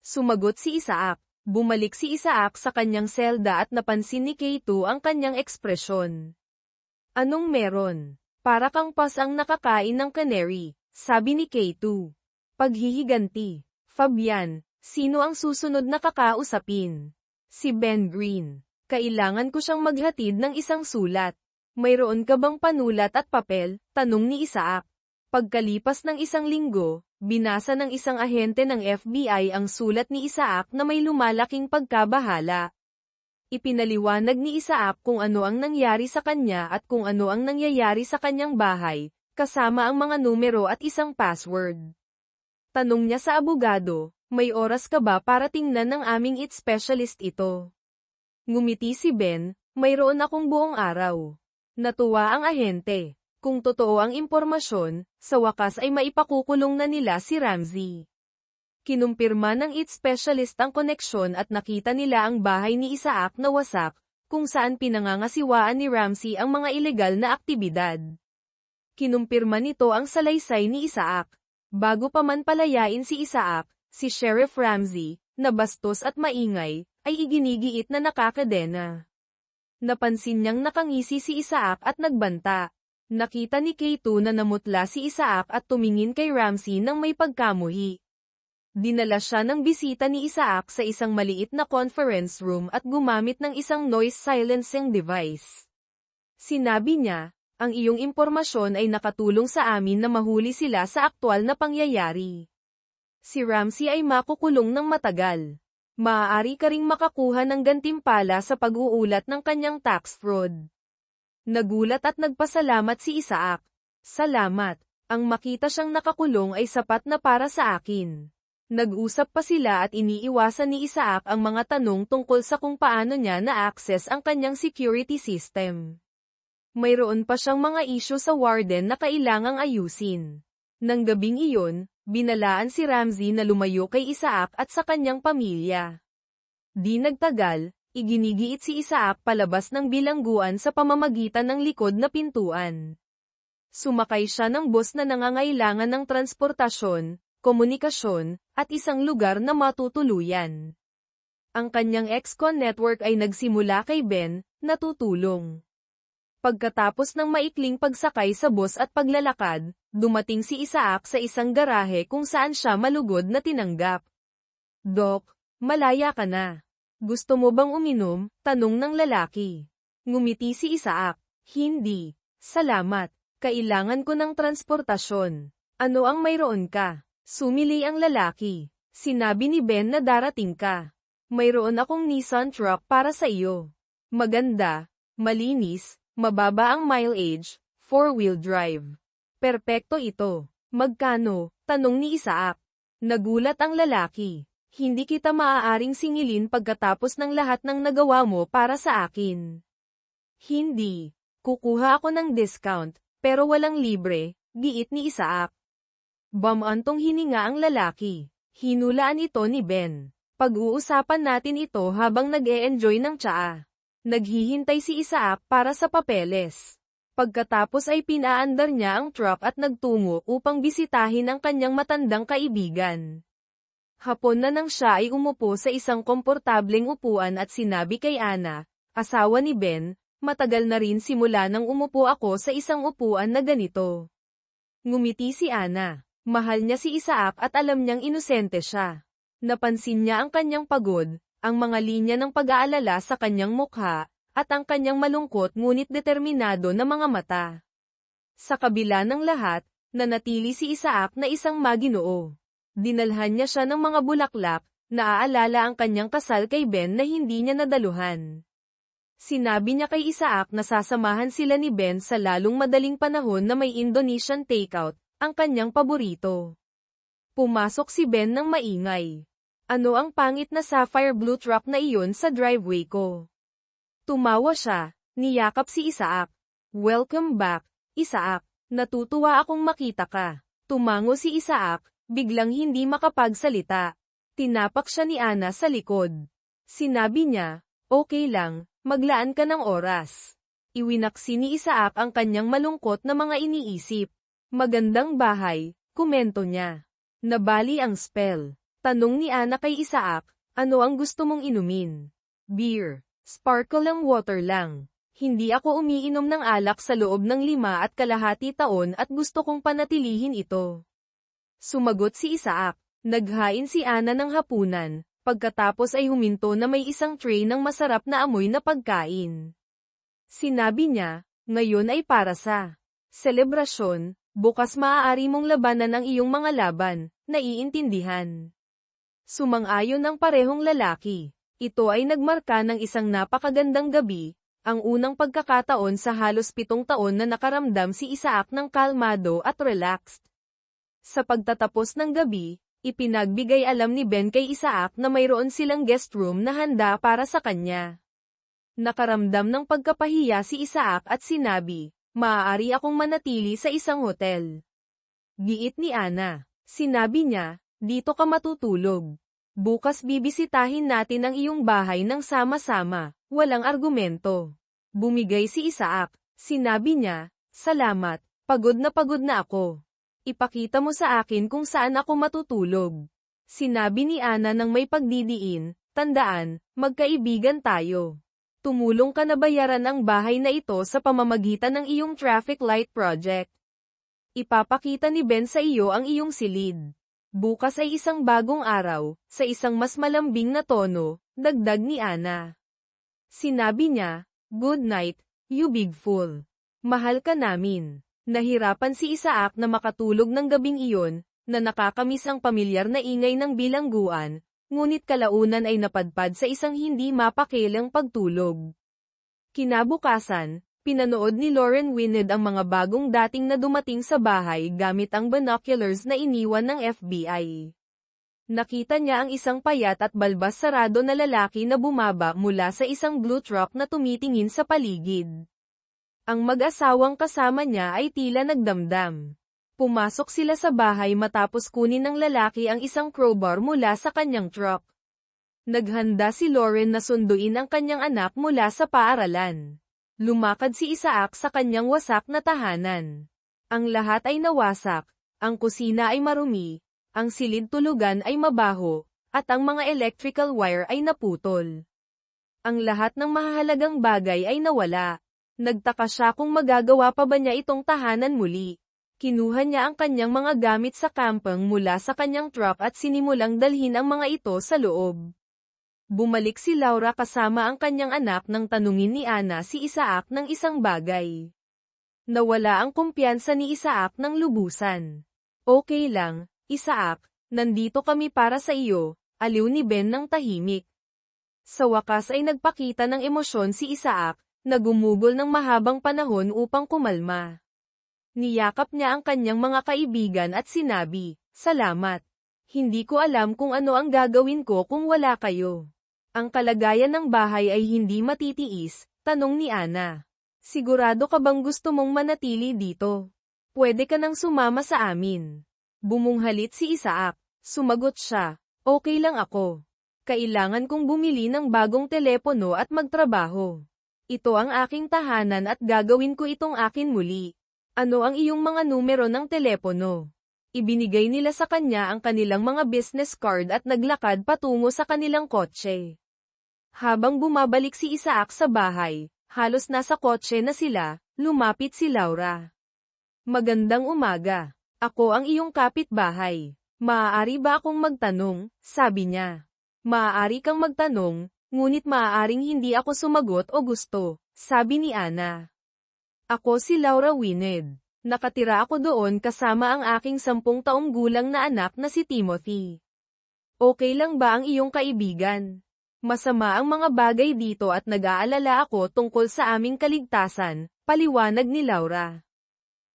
Sumagot si Isaac. Bumalik si Isaac sa kanyang selda at napansin ni K2 ang kanyang ekspresyon. "Anong meron? Para kang pas ang nakakain ng canary," sabi ni K2. Paghihiganti. "Fabian, sino ang susunod na kakausapin?" "Si Ben Green. Kailangan ko siyang maghatid ng isang sulat." "Mayroon ka bang panulat at papel?" tanong ni Isaac. Pagkalipas ng isang linggo, binasa ng isang ahente ng FBI ang sulat ni Isaac na may lumalaking pagkabahala. Ipinaliwanag ni Isaac kung ano ang nangyari sa kanya at kung ano ang nangyayari sa kanyang bahay, kasama ang mga numero at isang password. Tanong niya sa abogado, "May oras ka ba para tingnan ng aming IT specialist ito?" Ngumiti si Ben, "Mayroon akong buong araw." Natuwa ang ahente. Kung totoo ang impormasyon, sa wakas ay maipakukulong na nila si Ramsey. Kinumpirma ng IT specialist ang koneksyon at nakita nila ang bahay ni Isaac na wasak, kung saan pinangangasiwaan ni Ramsey ang mga ilegal na aktibidad. Kinumpirma nito ang salaysay ni Isaac. Bago pa man palayain si Isaac, si Sheriff Ramsey, na bastos at maingay, ay iginigiit na nakakadena. Napansin niyang nakangisi si Isaac at nagbanta. Nakita ni K2 na namutla si Isaac at tumingin kay Ramsey nang may pagkamuhi. Dinala siya ng bisita ni Isaac sa isang maliit na conference room at gumamit ng isang noise silencing device. Sinabi niya, "Ang iyong impormasyon ay nakatulong sa amin na mahuli sila sa aktwal na pangyayari. Si Ramsey ay makukulong ng matagal. Maaari ka ring makakuha ng gantimpala sa pag-uulat ng kanyang tax fraud." Nagulat at nagpasalamat si Isaac. "Salamat. Ang makita siyang nakakulong ay sapat na para sa akin." Nag-usap pa sila at iniiwasan ni Isaac ang mga tanong tungkol sa kung paano niya na-access ang kanyang security system. Mayroon pa siyang mga isyu sa warden na kailangang ayusin. Nang gabing iyon, binalaan si Ramsey na lumayo kay Isaac at sa kanyang pamilya. Di nagtagal, iginigiit si Isaac palabas ng bilangguan sa pamamagitan ng likod na pintuan. Sumakay siya ng bus na nangangailangan ng transportasyon, komunikasyon, at isang lugar na matutuluyan. Ang kanyang ex-con network ay nagsimula kay Ben, na tutulong. Pagkatapos ng maikling pagsakay sa bus at paglalakad, dumating si Isaac sa isang garahe kung saan siya malugod na tinanggap. "Doc, malaya ka na. Gusto mo bang uminom?" tanong ng lalaki. Ngumiti si Isaac. "Hindi. Salamat. Kailangan ko ng transportasyon." "Ano ang mayroon ka?" Sumili ang lalaki. "Sinabi ni Ben na darating ka. Mayroon akong Nissan truck para sa iyo. Maganda, malinis, mababa ang mileage, 4-wheel drive. Perpekto ito." "Magkano?" tanong ni Isaac. Nagulat ang lalaki. "Hindi kita maaaring singilin pagkatapos ng lahat ng nagawa mo para sa akin." "Hindi. Kukuha ako ng discount, pero walang libre," giit ni Isaac. Bamantong hininga ang lalaki. Hinulaan ito ni Ben. "Pag-uusapan natin ito habang nag-e-enjoy ng tsaa." Naghihintay si Isaac para sa papeles. Pagkatapos ay pinaandar niya ang truck at nagtungo upang bisitahin ang kanyang matandang kaibigan. Hapon na nang siya ay umupo sa isang komportableng upuan at sinabi kay Ana, asawa ni Ben, "Matagal na rin simula nang umupo ako sa isang upuan na ganito." Ngumiti si Ana. Mahal niya si Isaac at alam niyang inosente siya. Napansin niya ang kanyang pagod, ang mga linya ng pag-aalala sa kanyang mukha, at ang kanyang malungkot ngunit determinado na mga mata. Sa kabila ng lahat, nanatili si Isaac na isang maginoo. Dinalhan niya siya ng mga bulaklak, naaalala ang kanyang kasal kay Ben na hindi niya nadaluhan. Sinabi niya kay Isaac na sasamahan sila ni Ben sa lalong madaling panahon na may Indonesian takeout, ang kanyang paborito. Pumasok si Ben ng maingay. "Ano ang pangit na sapphire blue truck na iyon sa driveway ko?" Tumawa siya, niyakap si Isaac. "Welcome back, Isaac. Natutuwa akong makita ka." Tumango si Isaac, biglang hindi makapagsalita. Tinapak siya ni Ana sa likod. Sinabi niya, "Okay lang, Maglaan ka ng oras. Iwinaksi ni Isaac ang kanyang malungkot na mga iniisip. Magandang bahay, komento niya. Nabali ang spell. Tanong ni Ana kay Isaac, ano ang gusto mong inumin? Beer. Sparkle ang water lang. Hindi ako umiinom ng alak sa loob ng 5.5 taon at gusto kong panatilihin ito. Sumagot si Isaac. Naghain si Ana ng hapunan, pagkatapos ay huminto na may isang tray ng masarap na amoy na pagkain. Sinabi niya, ngayon ay para sa selebrasyon, bukas maaari mong labanan ang iyong mga laban, naiintindihan. Sumang-ayon ang parehong lalaki. Ito ay nagmarka ng isang napakagandang gabi, ang unang pagkakataon sa halos 7 taon na nakaramdam si Isaac ng kalmado at relaxed. Sa pagtatapos ng gabi, ipinagbigay alam ni Ben kay Isaac na mayroon silang guest room na handa para sa kanya. Nakaramdam ng pagkapahiya si Isaac at sinabi, maaari akong manatili sa isang hotel. Giit ni Ana. Sinabi niya, dito ka matutulog. Bukas bibisitahin natin ang iyong bahay ng sama-sama, walang argumento. Bumigay si Isaac. Sinabi niya, salamat, pagod na ako. Ipakita mo sa akin kung saan ako matutulog. Sinabi ni Ana ng may pagdidiin, tandaan, magkaibigan tayo. Tumulong ka na bayaran ang bahay na ito sa pamamagitan ng iyong traffic light project. Ipapakita ni Ben sa iyo ang iyong silid. Bukas ay isang bagong araw, sa isang mas malambing na tono, dagdag ni Ana. Sinabi niya, good night, you big fool. Mahal ka namin. Nahirapan si Isaac na makatulog ng gabing iyon, na nakakamiss ang pamilyar na ingay ng bilangguan, ngunit kalaunan ay napadpad sa isang hindi mapakilang pagtulog. Kinabukasan, pinanood ni Lauren Wined ang mga bagong dating na dumating sa bahay gamit ang binoculars na iniwan ng FBI. Nakita niya ang isang payat at balbas sarado na lalaki na bumaba mula sa isang blue truck na tumitingin sa paligid. Ang mag-asawang kasama niya ay tila nagdamdam. Pumasok sila sa bahay matapos kunin ng lalaki ang isang crowbar mula sa kanyang truck. Naghanda si Lauren na sunduin ang kanyang anak mula sa paaralan. Lumakad si Isaac sa kanyang wasak na tahanan. Ang lahat ay nawasak, ang kusina ay marumi, ang silid tulugan ay mabaho, at ang mga electrical wire ay naputol. Ang lahat ng mahahalagang bagay ay nawala. Nagtaka siya kung magagawa pa ba niya itong tahanan muli. Kinuha niya ang kanyang mga gamit sa kampang mula sa kanyang truck at sinimulang dalhin ang mga ito sa loob. Bumalik si Laura kasama ang kanyang anak nang tanungin ni Ana si Isaac ng isang bagay. Nawala ang kumpiyansa ni Isaac ng lubusan. Okay lang, Isaac, nandito kami para sa iyo, aliw ni Ben ng tahimik. Sa wakas ay nagpakita ng emosyon si Isaac, na gumugol ng mahabang panahon upang kumalma. Niyakap niya ang kanyang mga kaibigan at sinabi, salamat. Hindi ko alam kung ano ang gagawin ko kung wala kayo. Ang kalagayan ng bahay ay hindi matitiis, tanong ni Ana. Sigurado ka bang gusto mong manatili dito? Pwede ka nang sumama sa amin. Bumunghalit si Isaac. Sumagot siya, okay lang ako. Kailangan kong bumili ng bagong telepono at magtrabaho. Ito ang aking tahanan at gagawin ko itong akin muli. Ano ang iyong mga numero ng telepono? Ibinigay nila sa kanya ang kanilang mga business card at naglakad patungo sa kanilang kotse. Habang bumabalik si Isaac sa bahay, halos nasa kotse na sila, lumapit si Laura. Magandang umaga. Ako ang iyong kapitbahay. Maaari ba akong magtanong? Sabi niya. Maaari kang magtanong, ngunit maaaring hindi ako sumagot o gusto, sabi ni Ana. Ako si Laura Wined. Nakatira ako doon kasama ang aking 10 taong gulang na anak na si Timothy. Okay lang ba ang iyong kaibigan? Masama ang mga bagay dito at nag-aalala ako tungkol sa aming kaligtasan, paliwanag ni Laura.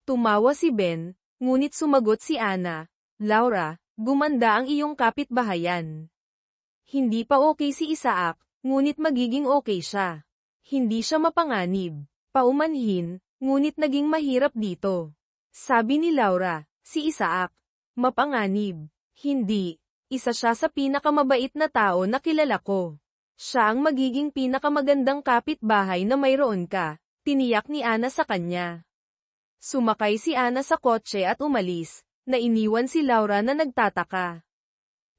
Tumawa si Ben, ngunit sumagot si Ana, Laura, gumanda ang iyong kapitbahayan. Hindi pa okay si Isaac, ngunit magiging okay siya. Hindi siya mapanganib, paumanhin, ngunit naging mahirap dito. Sabi ni Laura, si Isaac, mapanganib. Hindi, isa siya sa pinakamabait na tao na kilala ko. Siya ang magiging pinakamagandang kapitbahay na mayroon ka, tiniyak ni Ana sa kanya. Sumakay si Ana sa kotse at umalis, na iniwan si Laura na nagtataka.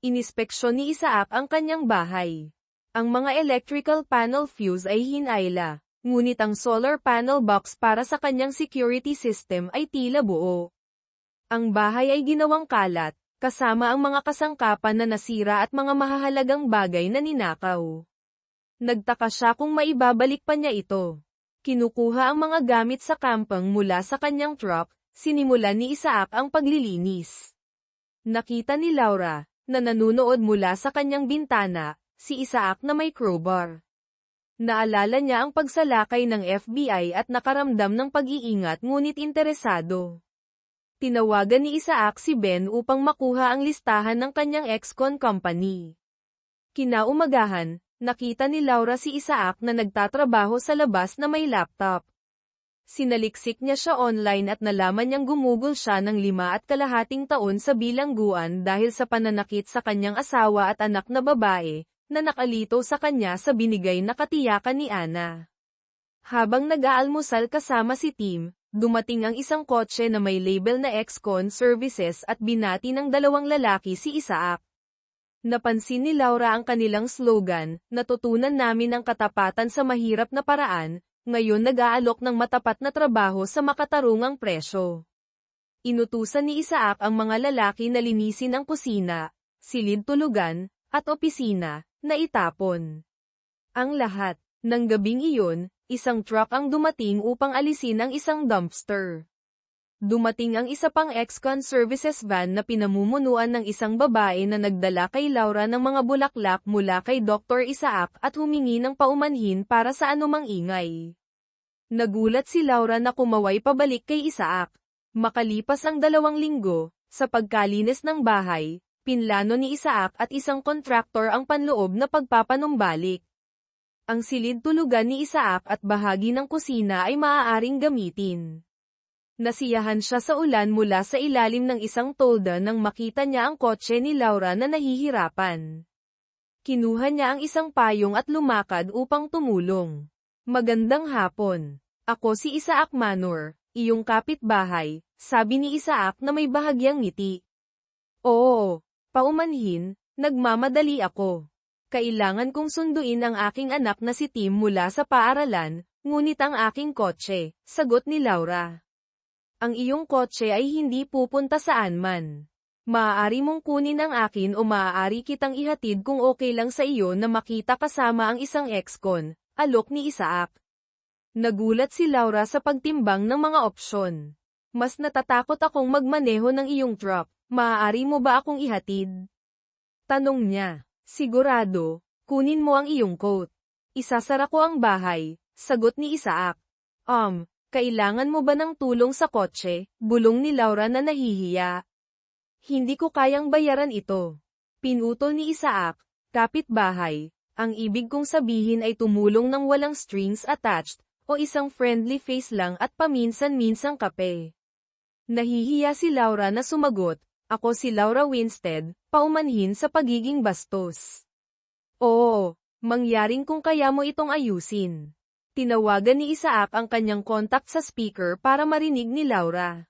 Inispeksyon ni Isaac ang kanyang bahay. Ang mga electrical panel fuse ay hinayla, ngunit ang solar panel box para sa kanyang security system ay tila buo. Ang bahay ay ginawang kalat, kasama ang mga kasangkapan na nasira at mga mahahalagang bagay na ninakaw. Nagtaka siya kung maibabalik pa niya ito. Kinukuha ang mga gamit sa kampang mula sa kanyang truck, sinimulan ni Isaac ang paglilinis. Nakita ni Laura, na nanunood mula sa kanyang bintana, si Isaac na may crowbar. Naalala niya ang pagsalakay ng FBI at nakaramdam ng pag-iingat ngunit interesado. Tinawagan ni Isaac si Ben upang makuha ang listahan ng kanyang ex-con company. Kinaumagahan, nakita ni Laura si Isaac na nagtatrabaho sa labas na may laptop. Sinaliksik niya siya online at nalaman niyang gumugol siya ng 5.5 taon sa bilangguan dahil sa pananakit sa kanyang asawa at anak na babae, na nakalito sa kanya sa binigay na katiyakan ni Ana. Habang nag-aalmusal kasama si Tim, dumating ang isang kotse na may label na ex-con services at binati ng 2 lalaki si Isaac. Napansin ni Laura ang kanilang slogan, natutunan namin ang katapatan sa mahirap na paraan, ngayon nag-aalok ng matapat na trabaho sa makatarungang presyo. Inutusan ni Isaac ang mga lalaki na linisin ang kusina, silid tulugan, at opisina, na itapon. Ang lahat, ng gabing iyon, isang truck ang dumating upang alisin ang isang dumpster. Dumating ang isa pang ex-con services van na pinamumunuan ng isang babae na nagdala kay Laura ng mga bulaklak mula kay Dr. Isaac at humingi ng paumanhin para sa anumang ingay. Nagulat si Laura na kumaway pabalik kay Isaac. Makalipas ang 2 linggo, sa pagkalinis ng bahay, pinlano ni Isaac at isang kontraktor ang panloob na pagpapanumbalik. Ang silid tulugan ni Isaac at bahagi ng kusina ay maaaring gamitin. Nasiyahan siya sa ulan mula sa ilalim ng isang tolda nang makita niya ang kotse ni Laura na nahihirapan. Kinuha niya ang isang payong at lumakad upang tumulong. Magandang hapon. Ako si Isaac Manor, iyong kapitbahay, sabi ni Isaac na may bahagyang ngiti. Oo, paumanhin, nagmamadali ako. Kailangan kong sunduin ang aking anak na si Tim mula sa paaralan, ngunit ang aking kotse, sagot ni Laura. Ang iyong kotse ay hindi pupunta saan man. Maaari mong kunin ang akin o maaari kitang ihatid kung okay lang sa iyo na makita kasama ang isang ex-con, alok ni Isaac. Nagulat si Laura sa pagtimbang ng mga opsyon. Mas natatakot akong magmaneho ng iyong truck, maaari mo ba akong ihatid? Tanong niya. Sigurado, kunin mo ang iyong coat. Isasara ko ang bahay, sagot ni Isaac. Kailangan mo ba ng tulong sa kotse? Bulong ni Laura na nahihiya. Hindi ko kayang bayaran ito. Pinutol ni Isaac, kapitbahay. Ang ibig kong sabihin ay tumulong ng walang strings attached, o isang friendly face lang at paminsan-minsang kape. Nahihiya si Laura na sumagot, ako si Laura Winstead, paumanhin sa pagiging bastos. Oo, mangyaring kung kaya mo itong ayusin. Tinawagan ni Isaac ang kanyang contact sa speaker para marinig ni Laura.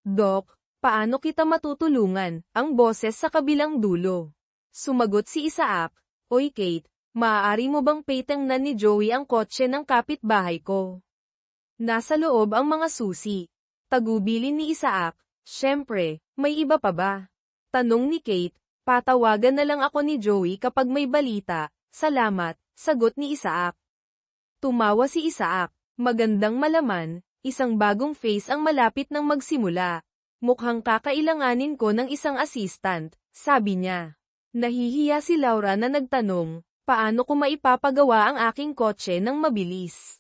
Doc, paano kita matutulungan? Ang boses sa kabilang dulo. Sumagot si Isaac, Oy Kate, maaari mo bang paitangnan ni Joey ang kotse ng kapitbahay ko? Nasa loob ang mga susi. Tagubilin ni Isaac, syempre, may iba pa ba? Tanong ni Kate, patawagan na lang ako ni Joey kapag may balita, salamat, sagot ni Isaac. Tumawa si Isaac, magandang malaman, isang bagong face ang malapit nang magsimula. Mukhang kakailanganin ko ng isang assistant, sabi niya. Nahihiya si Laura na nagtanong, paano ko maipapagawa ang aking kotse ng mabilis?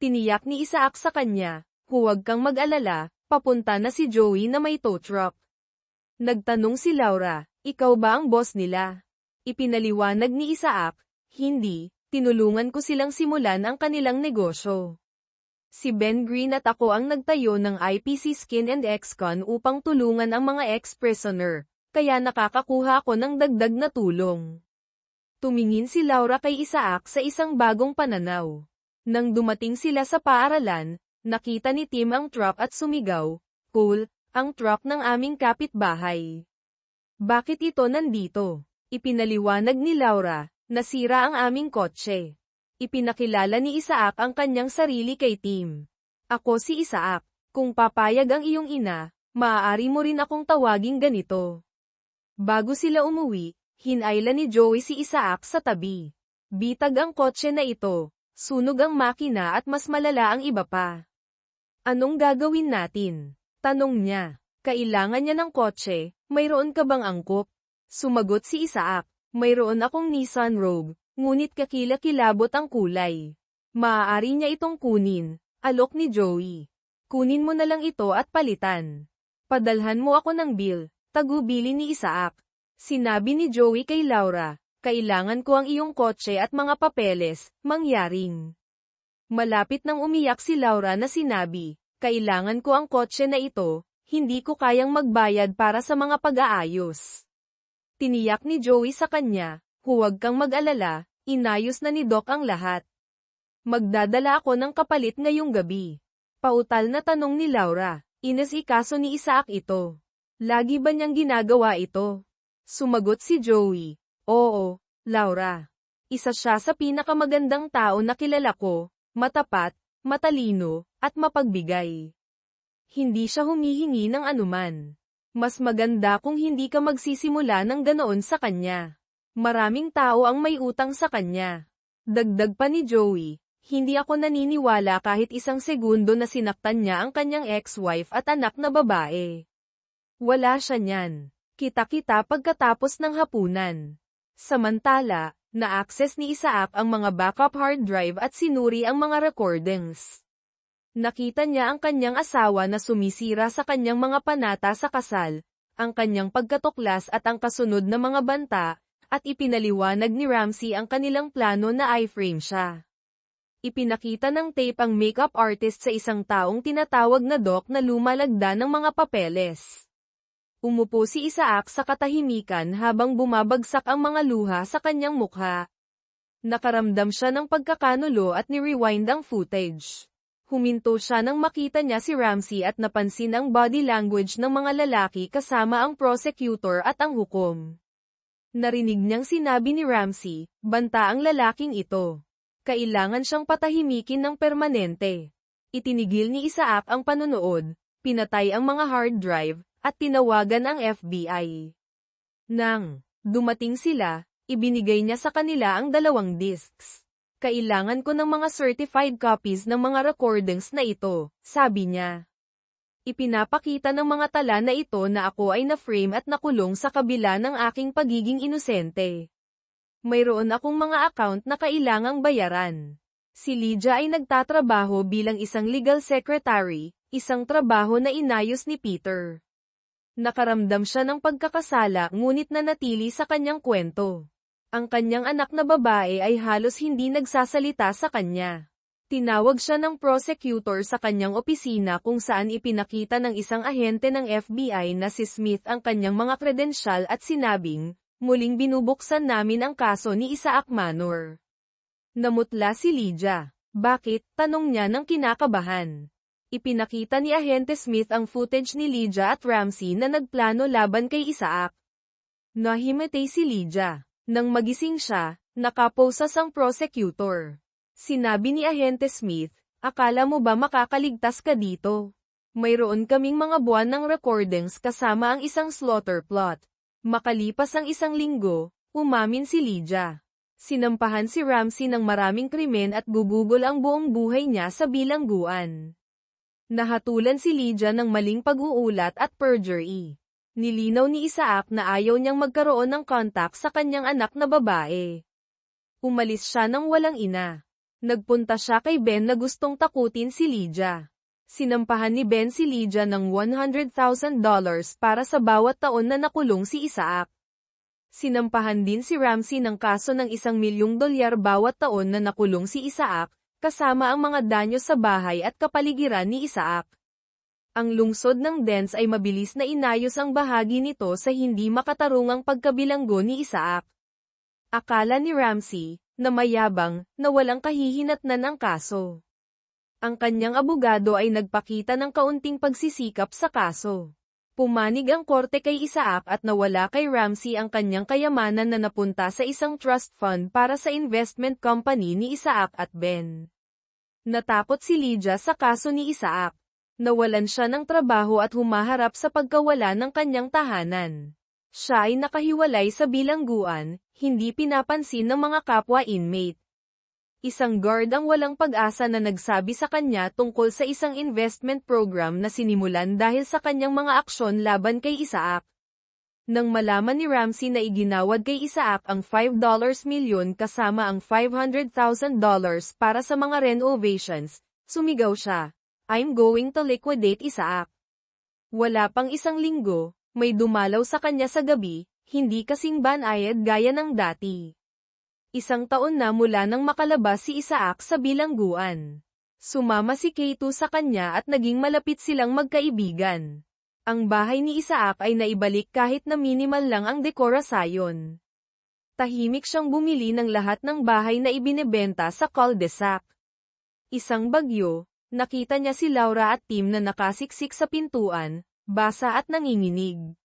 Tiniyak ni Isaac sa kanya, huwag kang mag-alala, papunta na si Joey na may tow truck. Nagtanong si Laura, ikaw ba ang boss nila? Ipinaliwanag ni Isaac, hindi. Tinulungan ko silang simulan ang kanilang negosyo. Si Ben Green at ako ang nagtayo ng IPC Skin and Ex-Con upang tulungan ang mga ex-prisoner, kaya nakakakuha ako ng dagdag na tulong. Tumingin si Laura kay Isaac sa isang bagong pananaw. Nang dumating sila sa paaralan, nakita ni Tim ang truck at sumigaw, "Cool, ang truck ng aming kapitbahay. Bakit ito nandito?" Ipinaliwanag ni Laura, "Nasira ang aming kotse." Ipinakilala ni Isaac ang kanyang sarili kay Tim. "Ako si Isaac. Kung papayag ang iyong ina, maaari mo rin akong tawaging ganito." Bago sila umuwi, hinayla ni Joey si Isaac sa tabi. "Bitag ang kotse na ito, sunog ang makina at mas malala ang iba pa. Anong gagawin natin?" Tanong niya. Kailangan niya ng kotse, mayroon ka bang angkop? Sumagot si Isaac, "Mayroon akong Nissan Rogue, ngunit kakilakilabot ang kulay. Maaari niya itong kunin." Alok ni Joey. "Kunin mo na lang ito at palitan. Padalhan mo ako ng bill." Tagubili ni Isaac. Sinabi ni Joey kay Laura, "Kailangan ko ang iyong kotse at mga papeles, mangyaring." Malapit nang umiyak si Laura na sinabi, "Kailangan ko ang kotse na ito, hindi ko kayang magbayad para sa mga pag-aayos." Tiniyak ni Joey sa kanya, "Huwag kang mag-alala, inayos na ni Doc ang lahat. Magdadala ako ng kapalit ngayong gabi." Pautal na tanong ni Laura, "Inasikaso ni Isaac ito? Lagi ba niyang ginagawa ito?" Sumagot si Joey, "Oo, Laura. Isa siya sa pinakamagandang tao na kilala ko, matapat, matalino, at mapagbigay. Hindi siya humihingi ng anuman. Mas maganda kung hindi ka magsisimula ng ganoon sa kanya. Maraming tao ang may utang sa kanya." Dagdag pa ni Joey, "Hindi ako naniniwala kahit isang segundo na sinaktan niya ang kanyang ex-wife at anak na babae. Wala siya niyan. Kita-kita pagkatapos ng hapunan." Samantala, na-access ni Isaac ang mga backup hard drive at sinuri ang mga recordings. Nakita niya ang kanyang asawa na sumisira sa kanyang mga panata sa kasal, ang kanyang pagkatuklas at ang kasunod na mga banta, at ipinaliwanag ni Ramsey ang kanilang plano na i-frame siya. Ipinakita ng tape ang makeup artist sa isang taong tinatawag na Doc na lumalagda ng mga papeles. Umupo si Isaac sa katahimikan habang bumabagsak ang mga luha sa kanyang mukha. Nakaramdam siya ng pagkakanulo at ni-rewind ang footage. Huminto siya nang makita niya si Ramsey at napansin ang body language ng mga lalaki kasama ang prosecutor at ang hukom. Narinig niyang sinabi ni Ramsey, "Banta ang lalaking ito. Kailangan siyang patahimikin ng permanente." Itinigil ni Isaac ang panonood, pinatay ang mga hard drive, at tinawagan ang FBI. Nang dumating sila, ibinigay niya sa kanila ang 2 discs. "Kailangan ko ng mga certified copies ng mga recordings na ito," sabi niya. "Ipinapakita ng mga tala na ito na ako ay na-frame at nakulong sa kabila ng aking pagiging inosente. Mayroon akong mga account na kailangang bayaran." Si Lydia ay nagtatrabaho bilang isang legal secretary, isang trabaho na inayos ni Peter. Nakaramdam siya ng pagkakasala ngunit nanatili sa kanyang kwento. Ang kanyang anak na babae ay halos hindi nagsasalita sa kanya. Tinawag siya ng prosecutor sa kanyang opisina kung saan ipinakita ng isang ahente ng FBI na si Smith ang kanyang mga kredensyal at sinabing, "Muling binubuksan namin ang kaso ni Isaac Manor." Namutla si Lydia. "Bakit?" tanong niya ng kinakabahan. Ipinakita ni Ahente Smith ang footage ni Lydia at Ramsey na nagplano laban kay Isaac. Nahimatay si Lydia. Nang magising siya, nakaposas ang prosecutor. Sinabi ni Ahente Smith, "Akala mo ba makakaligtas ka dito? Mayroon kaming mga buwan ng recordings kasama ang isang slaughter plot." Makalipas ang 1 linggo, umamin si Lydia. Sinampahan si Ramsey ng maraming krimen at gugugol ang buong buhay niya sa bilangguan. Nahatulan si Lydia ng maling pag-uulat at perjury. Nilinaw ni Isaac na ayaw niyang magkaroon ng contact sa kanyang anak na babae. Umalis siya nang walang ina. Nagpunta siya kay Ben na gustong takutin si Lydia. Sinampahan ni Ben si Lydia ng $100,000 para sa bawat taon na nakulong si Isaac. Sinampahan din si Ramsey ng kaso ng $1,000,000 bawat taon na nakulong si Isaac, kasama ang mga danyo sa bahay at kapaligiran ni Isaac. Ang lungsod ng Dens ay mabilis na inayos ang bahagi nito sa hindi makatarungang pagkabilanggo ni Isaac. Akala ni Ramsey, na mayabang, na walang kahihinatnan ang kaso. Ang kanyang abogado ay nagpakita ng kaunting pagsisikap sa kaso. Pumanig ang korte kay Isaac at nawala kay Ramsey ang kanyang kayamanan na napunta sa isang trust fund para sa investment company ni Isaac at Ben. Natakot si Lydia sa kaso ni Isaac. Nawalan siya ng trabaho at humaharap sa pagkawala ng kanyang tahanan. Siya ay nakahiwalay sa bilangguan, hindi pinapansin ng mga kapwa inmate. Isang guard ang walang pag-asa na nagsabi sa kanya tungkol sa isang investment program na sinimulan dahil sa kanyang mga aksyon laban kay Isaac. Nang malaman ni Ramsey na iginawad kay Isaac ang $5 milyon kasama ang $500,000 para sa mga renovations, sumigaw siya, "I'm going to liquidate Isaac." Wala pang isang linggo, may dumalaw sa kanya sa gabi, hindi kasing banayad gaya ng dati. Isang taon na mula nang makalabas si Isaac sa bilangguan. Sumama si Kato sa kanya at naging malapit silang magkaibigan. Ang bahay ni Isaac ay naibalik kahit na minimal lang ang dekorasyon. Tahimik siyang bumili ng lahat ng bahay na ibinebenta sa cul-de-sac. Isang bagyo, nakita niya si Laura at Tim na nakasiksik sa pintuan, basa at nanginginig.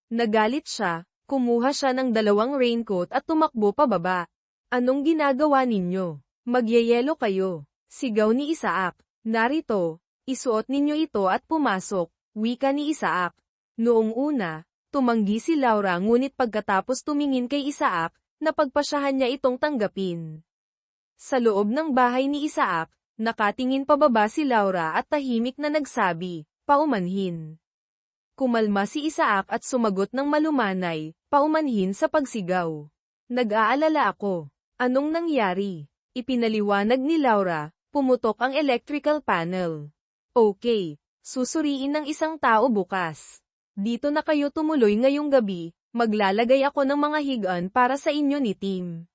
Nagalit siya, kumuha siya ng 2 raincoat at tumakbo pababa. "Anong ginagawa ninyo? Magyayelo kayo," sigaw ni Isaac. "Narito, isuot ninyo ito at pumasok," wika ni Isaac. Noong una, tumanggi si Laura ngunit pagkatapos tumingin kay Isaac, napagpasyahan niya itong tanggapin. Sa loob ng bahay ni Isaac, nakatingin pababa si Laura at tahimik na nagsabi, "Paumanhin." Kumalma si Isaac at sumagot ng malumanay, paumanhin sa pagsigaw. "Nag-aalala ako. Anong nangyari?" Ipinaliwanag ni Laura, pumutok ang electrical panel. "Okay, susuriin ng isang tao bukas. Dito na kayo tumuloy ngayong gabi, maglalagay ako ng mga higaan para sa inyo ni Tim."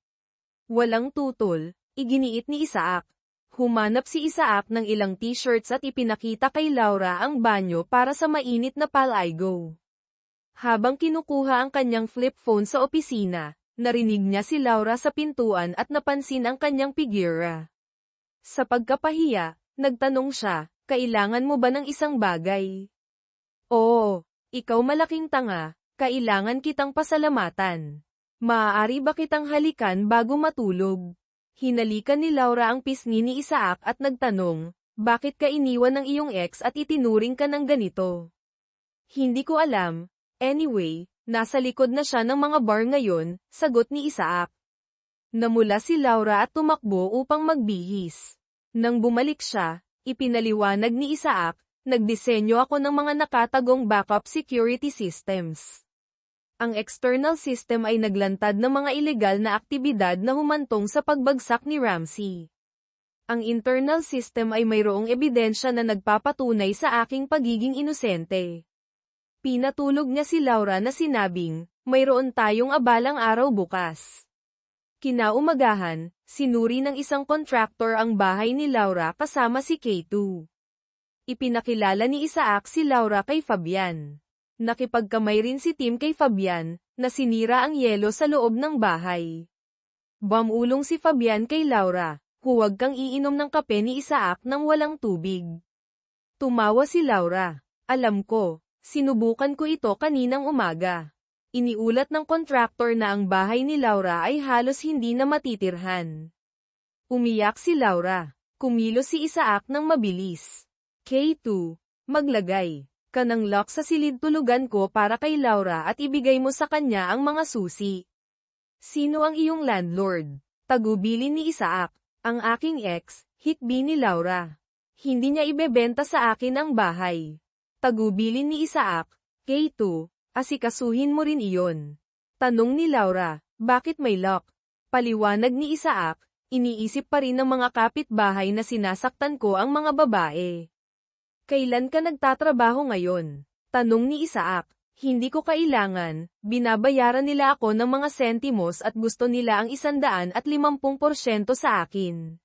Walang tutol, iginiit ni Isaac. Humanap si Isaac ng ilang t-shirts at ipinakita kay Laura ang banyo para sa mainit na palaigo. Habang kinukuha ang kanyang flip phone sa opisina, narinig niya si Laura sa pintuan at napansin ang kanyang figura. Sa pagkapahiya, nagtanong siya, "Kailangan mo ba ng isang bagay?" "Oo, ikaw malaking tanga, kailangan kitang pasalamatan. Maaari ba kitang halikan bago matulog?" Hinalikan ni Laura ang pisngi ni Isaac at nagtanong, "Bakit ka iniwan ng iyong ex at itinuring ka ng ganito?" "Hindi ko alam. Anyway, nasa likod na siya ng mga bar ngayon," sagot ni Isaac. Namula si Laura at tumakbo upang magbihis. Nang bumalik siya, ipinaliwanag ni Isaac, "Nagdisenyo ako ng mga nakatagong backup security systems." Ang external system ay naglantad ng mga ilegal na aktibidad na humantong sa pagbagsak ni Ramsey. Ang internal system ay mayroong ebidensya na nagpapatunay sa aking pagiging inosente. Pinatulog niya si Laura na sinabing, "Mayroon tayong abalang araw bukas." Kinaumagahan, sinuri ng isang contractor ang bahay ni Laura kasama si K2. Ipinakilala ni Isaac si Laura kay Fabian. Nakipagkamay rin si Tim kay Fabian, na sinira ang yelo sa loob ng bahay. Bumulong si Fabian kay Laura, "Huwag kang iinom ng kape ni Isaac nang walang tubig." Tumawa si Laura, "Alam ko. Sinubukan ko ito kaninang umaga." Iniulat ng contractor na ang bahay ni Laura ay halos hindi na matitirhan. Umiyak si Laura. Kumilos si Isaac ng mabilis. "K2, maglagay ka ng lock sa silid tulugan ko para kay Laura at ibigay mo sa kanya ang mga susi." "Sino ang iyong landlord?" Tagubilin ni Isaac. "Ang aking ex," hikbi ni Laura. "Hindi niya ibebenta sa akin ang bahay." Tagubilin ni Isaac. "K2, asikasuhin mo rin iyon." Tanong ni Laura, "Bakit may lock?" Paliwanag ni Isaac, "Iniisip pa rin ng mga kapitbahay na sinasaktan ko ang mga babae." "Kailan ka nagtatrabaho ngayon?" Tanong ni Isaac. "Hindi ko kailangan, binabayaran nila ako ng mga sentimos at gusto nila ang 150% sa akin.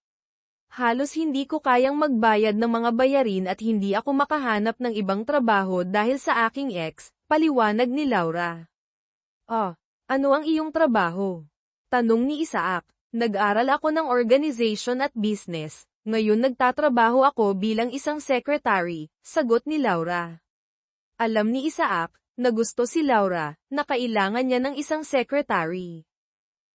Halos hindi ko kayang magbayad ng mga bayarin at hindi ako makahanap ng ibang trabaho dahil sa aking ex," paliwanag ni Laura. "Oh, ano ang iyong trabaho?" Tanong ni Isaac. Nag-aral ako ng organization at business, ngayon nagtatrabaho ako bilang isang secretary, sagot ni Laura. Alam ni Isaac, na gusto si Laura, na kailangan niya ng isang secretary.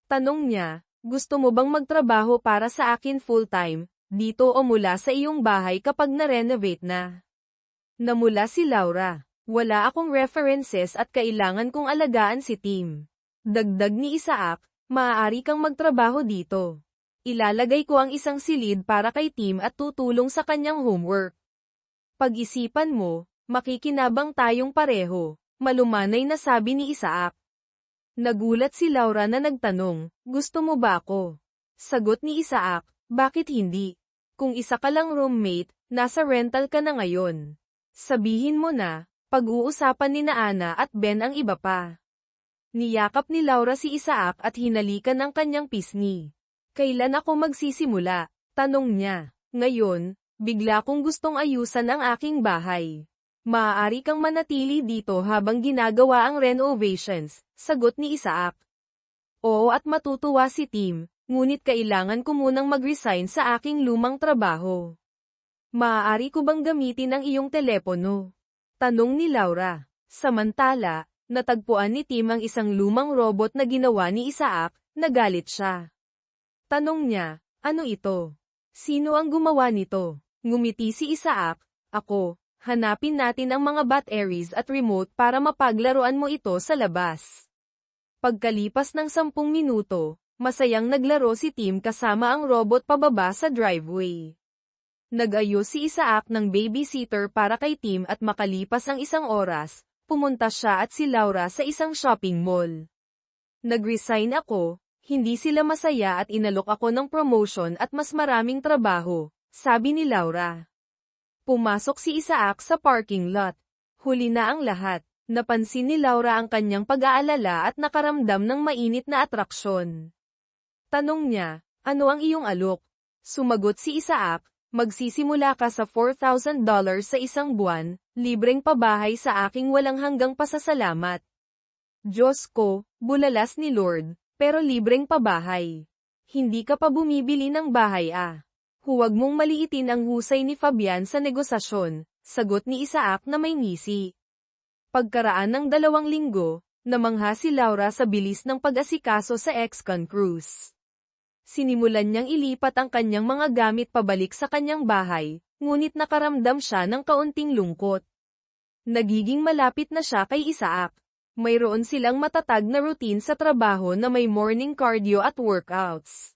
Tanong niya, gusto mo bang magtrabaho para sa akin full-time, dito o mula sa iyong bahay kapag na-renovate na? Namula si Laura. Wala akong references at kailangan kong alagaan si Tim. Dagdag ni Isaac, maaari kang magtrabaho dito. Ilalagay ko ang isang silid para kay Tim at tutulong sa kanyang homework. Pag-isipan mo, makikinabang tayong pareho, malumanay na sabi ni Isaac. Nagulat si Laura na nagtanong, gusto mo ba ako? Sagot ni Isaac, bakit hindi? Kung isa ka lang roommate, nasa rental ka na ngayon. Sabihin mo na, pag-uusapan ni Ana at Ben ang iba pa. Niyakap ni Laura si Isaac at hinalikan ang kanyang pisngi. Kailan ako magsisimula? Tanong niya. Ngayon, bigla kong gustong ayusan ang aking bahay. Maaari kang manatili dito habang ginagawa ang renovations, sagot ni Isaac. Oo at matutuwa si Tim, ngunit kailangan ko munang mag-resign sa aking lumang trabaho. Maaari ko bang gamitin ang iyong telepono? Tanong ni Laura. Samantala, natagpuan ni Tim ang isang lumang robot na ginawa ni Isaac, nagalit siya. Tanong niya, ano ito? Sino ang gumawa nito? Ngumiti si Isaac, ako, hanapin natin ang mga batteries at remote para mapaglaruan mo ito sa labas. Pagkalipas ng 10 minuto, masayang naglaro si Tim kasama ang robot pababa sa driveway. Nag-ayos si Isaac ng babysitter para kay Tim at makalipas ang 1 oras, pumunta siya at si Laura sa isang shopping mall. Nag-resign ako, hindi sila masaya at inalok ako ng promotion at mas maraming trabaho, sabi ni Laura. Pumasok si Isaac sa parking lot. Huli na ang lahat. Napansin ni Laura ang kanyang pag-aalala at nakaramdam ng mainit na atraksyon. Tanong niya, ano ang iyong alok? Sumagot si Isaac, magsisimula ka sa $4,000 sa isang buwan, libreng pabahay sa aking walang hanggang pasasalamat. Diyos ko, bulalas ni Lord, pero libreng pabahay. Hindi ka pa bumibili ng bahay ah. Huwag mong maliitin ang husay ni Fabian sa negosasyon, sagot ni Isaac na may ngisi. Pagkaraan ng 2 linggo, namangha si Laura sa bilis ng pag-asikaso sa ex-con cruise. Sinimulan niyang ilipat ang kanyang mga gamit pabalik sa kanyang bahay, ngunit nakaramdam siya ng kaunting lungkot. Nagiging malapit na siya kay Isaac. Mayroon silang matatag na routine sa trabaho na may morning cardio at workouts.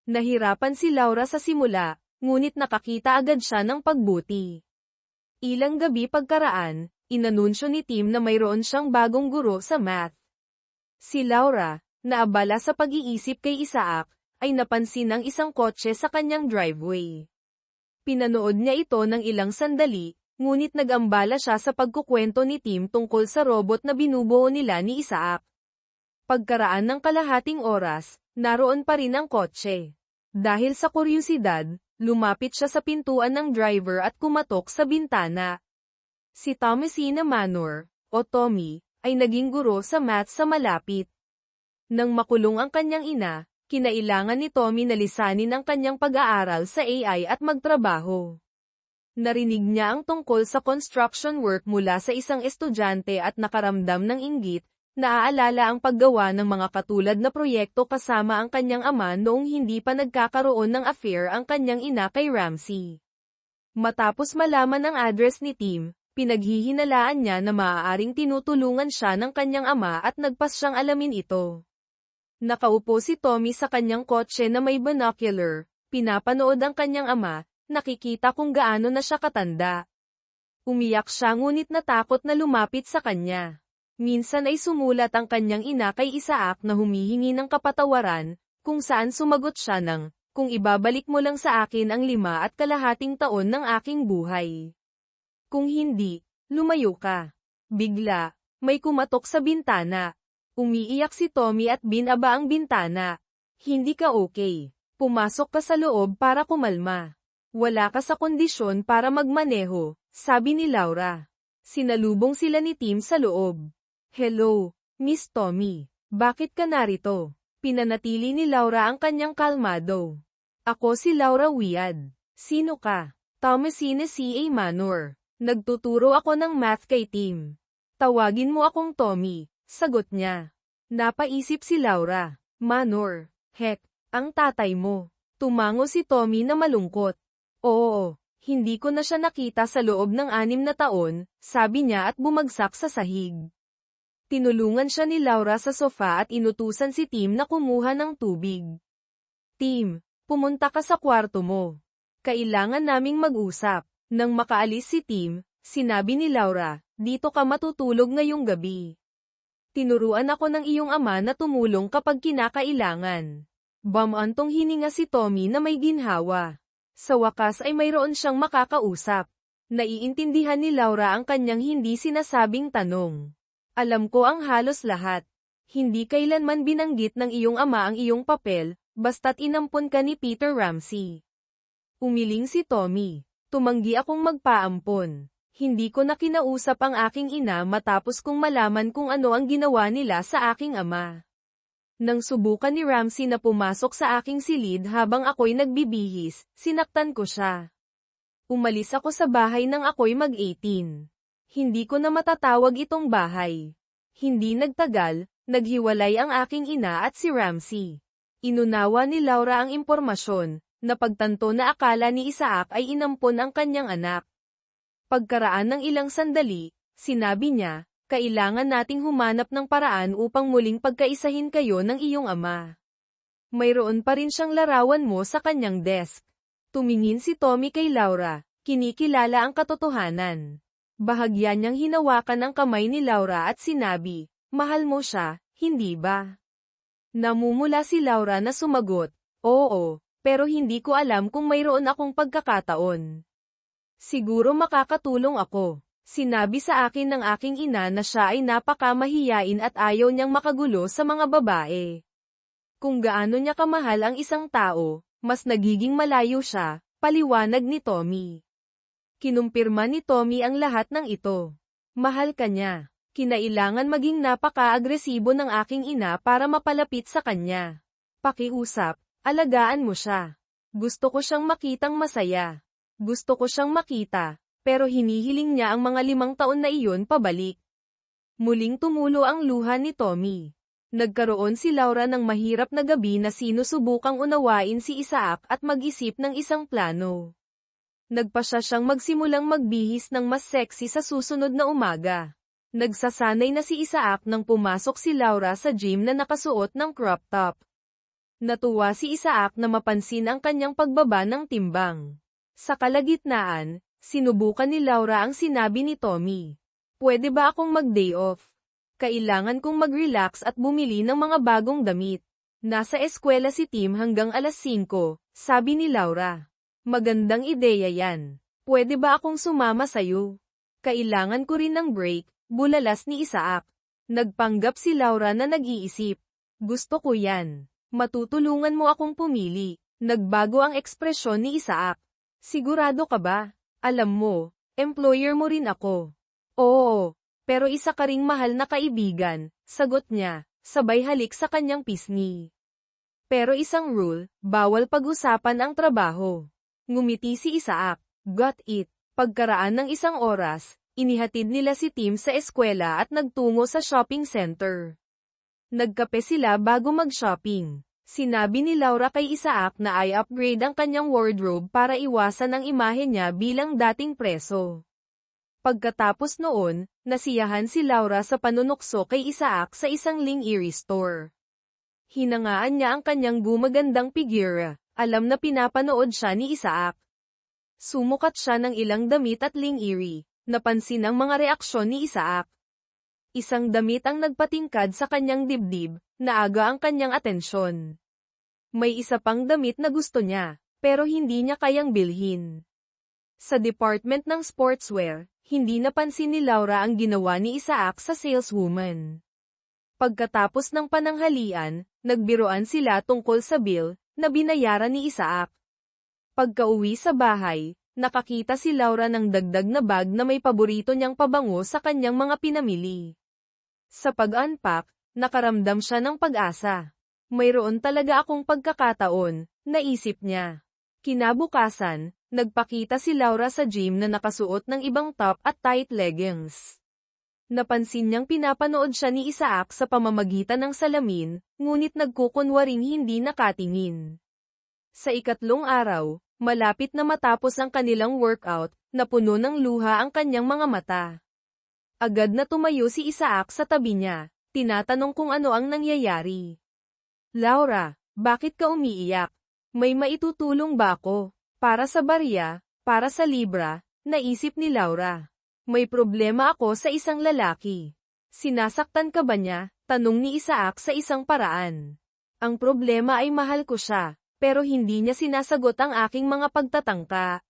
Nahirapan si Laura sa simula, ngunit nakakita agad siya ng pagbuti. Ilang gabi pagkaraan, inanunsyo ni Tim na mayroon siyang bagong guro sa math. Si Laura, na abala sa pag-iisip kay Isaac, ay napansin ang isang kotse sa kanyang driveway. Pinanood niya ito ng ilang sandali, ngunit nag-ambala siya sa pagkukwento ni Tim tungkol sa robot na binubuo nila ni Isaac. Pagkaraan ng kalahating oras, naroon pa rin ang kotse. Dahil sa kuryusidad, lumapit siya sa pintuan ng driver at kumatok sa bintana. Si Thomasina Manor, o Tommy, ay naging guro sa math sa malapit. Nang makulong ang kanyang ina, kinailangan ni Tommy na lisanin ang kanyang pag-aaral sa AI at magtrabaho. Narinig niya ang tungkol sa construction work mula sa isang estudyante at nakaramdam ng inggit, naaalala ang paggawa ng mga katulad na proyekto kasama ang kanyang ama noong hindi pa nagkakaroon ng affair ang kanyang ina kay Ramsey. Matapos malaman ang address ni Tim, pinaghihinalaan niya na maaaring tinutulungan siya ng kanyang ama at nagpas siyang alamin ito. Nakaupo si Tommy sa kanyang kotse na may binocular, pinapanood ang kanyang ama, nakikita kung gaano na siya katanda. Umiyak siya ngunit natakot na lumapit sa kanya. Minsan ay sumulat ang kanyang ina kay Isaac na humihingi ng kapatawaran, kung saan sumagot siya ng, kung ibabalik mo lang sa akin ang 5.5 taon ng aking buhay. Kung hindi, lumayo ka. Bigla, may kumatok sa bintana. Umiiyak si Tommy at binaba ang bintana. Hindi ka okay. Pumasok ka sa loob para kumalma. Wala ka sa kondisyon para magmaneho, sabi ni Laura. Sinalubong sila ni Tim sa loob. Hello, Miss Tommy. Bakit ka narito? Pinanatili ni Laura ang kanyang kalmado. Ako si Laura Wiad. Sino ka? Thomasine C.A. Manor. Nagtuturo ako ng math kay Tim. Tawagin mo akong Tommy, sagot niya. Napaisip si Laura. Manor. Heck, ang tatay mo. Tumango si Tommy na malungkot. Oo, hindi ko na siya nakita sa loob ng 6 na taon, sabi niya at bumagsak sa sahig. Tinulungan siya ni Laura sa sofa at inutusan si Tim na kumuha ng tubig. Tim, pumunta ka sa kwarto mo. Kailangan naming mag-usap. Nang makaalis si Tim, sinabi ni Laura, dito ka matutulog ngayong gabi. Tinuruan ako ng iyong ama na tumulong kapag kinakailangan. Bumantong hininga si Tommy na may ginhawa. Sa wakas ay mayroon siyang makakausap. Naiintindihan ni Laura ang kanyang hindi sinasabing tanong. Alam ko ang halos lahat. Hindi kailanman binanggit ng iyong ama ang iyong papel, basta't inampun ka ni Peter Ramsey. Umiling si Tommy. Tumanggi akong magpaampon. Hindi ko na kinausap ang aking ina matapos kong malaman kung ano ang ginawa nila sa aking ama. Nang subukan ni Ramsey na pumasok sa aking silid habang ako'y nagbibihis, sinaktan ko siya. Umalis ako sa bahay nang ako'y mag-18. Hindi ko na matatawag itong bahay. Hindi nagtagal, naghiwalay ang aking ina at si Ramsey. Inunawa ni Laura ang impormasyon, na pagtanto na akala ni Isaac ay inampon ang kanyang anak. Pagkaraan ng ilang sandali, sinabi niya, kailangan nating humanap ng paraan upang muling pagkaisahin kayo ng iyong ama. Mayroon pa rin siyang larawan mo sa kanyang desk. Tumingin si Tommy kay Laura, kinikilala ang katotohanan. Bahagya niyang hinawakan ang kamay ni Laura at sinabi, mahal mo siya, hindi ba? Namumula si Laura na sumagot, oo, pero hindi ko alam kung mayroon akong pagkakataon. Siguro makakatulong ako. Sinabi sa akin ng aking ina na siya ay napakamahiyain at ayaw niyang makagulo sa mga babae. Kung gaano niya kamahal ang isang tao, mas nagiging malayo siya, paliwanag ni Tommy. Kinumpirma ni Tommy ang lahat ng ito. Mahal ka niya. Kinailangan maging napaka-agresibo ng aking ina para mapalapit sa kanya. Pakiusap, alagaan mo siya. Gusto ko siyang makitang masaya. Gusto ko siyang makita, pero hinihiling niya ang mga 5 taon na iyon pabalik. Muling tumulo ang luha ni Tommy. Nagkaroon si Laura ng mahirap na gabi na sinusubukang unawain si Isaac at mag-isip ng isang plano. Nagpasya siyang magsimulang magbihis ng mas sexy sa susunod na umaga. Nagsasanay na si Isaac nang pumasok si Laura sa gym na nakasuot ng crop top. Natuwa si Isaac na mapansin ang kanyang pagbaba ng timbang. Sa kalagitnaan, sinubukan ni Laura ang sinabi ni Tommy. Pwede ba akong mag-day off? Kailangan kong mag-relax at bumili ng mga bagong damit. Nasa eskwela si Tim hanggang alas 5, sabi ni Laura. Magandang ideya yan. Pwede ba akong sumama sayo? Kailangan ko rin ng break, bulalas ni Isaac. Nagpanggap si Laura na nag-iisip. Gusto ko yan. Matutulungan mo akong pumili. Nagbago ang ekspresyon ni Isaac. Sigurado ka ba? Alam mo, employer mo rin ako. Oo, pero isa ka ring mahal na kaibigan, sagot niya, sabay halik sa kanyang pisngi. Pero isang rule, bawal pag-usapan ang trabaho. Ngumiti si Isaac, got it. Pagkaraan ng isang oras, inihatid nila si Tim sa eskwela at nagtungo sa shopping center. Nagkape sila bago mag-shopping. Sinabi ni Laura kay Isaac na ay upgrade ang kanyang wardrobe para iwasan ang imahe niya bilang dating preso. Pagkatapos noon, nasiyahan si Laura sa panunukso kay Isaac sa isang Ling Erie store. Hinangaan niya ang kanyang gumagandang figura, alam na pinapanood siya ni Isaac. Sumukat siya ng ilang damit at Ling Erie, napansin ang mga reaksyon ni Isaac. Isang damit ang nagpatingkad sa kanyang dibdib, naaga ang kanyang atensyon. May isa pang damit na gusto niya, pero hindi niya kayang bilhin. Sa department ng sportswear, hindi napansin ni Laura ang ginawa ni Isaac sa saleswoman. Pagkatapos ng pananghalian, nagbiroan sila tungkol sa bill na binayaran ni Isaac. Pagkauwi sa bahay, nakakita si Laura ng dagdag na bag na may paborito niyang pabango sa kanyang mga pinamili. Sa pag-unpack, nakaramdam siya ng pag-asa. Mayroon talaga akong pagkakataon, naisip niya. Kinabukasan, nagpakita si Laura sa gym na nakasuot ng ibang top at tight leggings. Napansin niyang pinapanood siya ni Isaac sa pamamagitan ng salamin, ngunit nagkukunwaring hindi nakatingin. Sa ikatlong araw, malapit na matapos ang kanilang workout, napuno ng luha ang kanyang mga mata. Agad na tumayo si Isaac sa tabi niya, tinatanong kung ano ang nangyayari. Laura, bakit ka umiiyak? May maitutulong ba ako? Para sa barya, para sa libra, naisip ni Laura. May problema ako sa isang lalaki. Sinasaktan ka ba niya? Tanong ni Isaac sa isang paraan. Ang problema ay mahal ko siya, pero hindi niya sinasagot ang aking mga pagtatangka.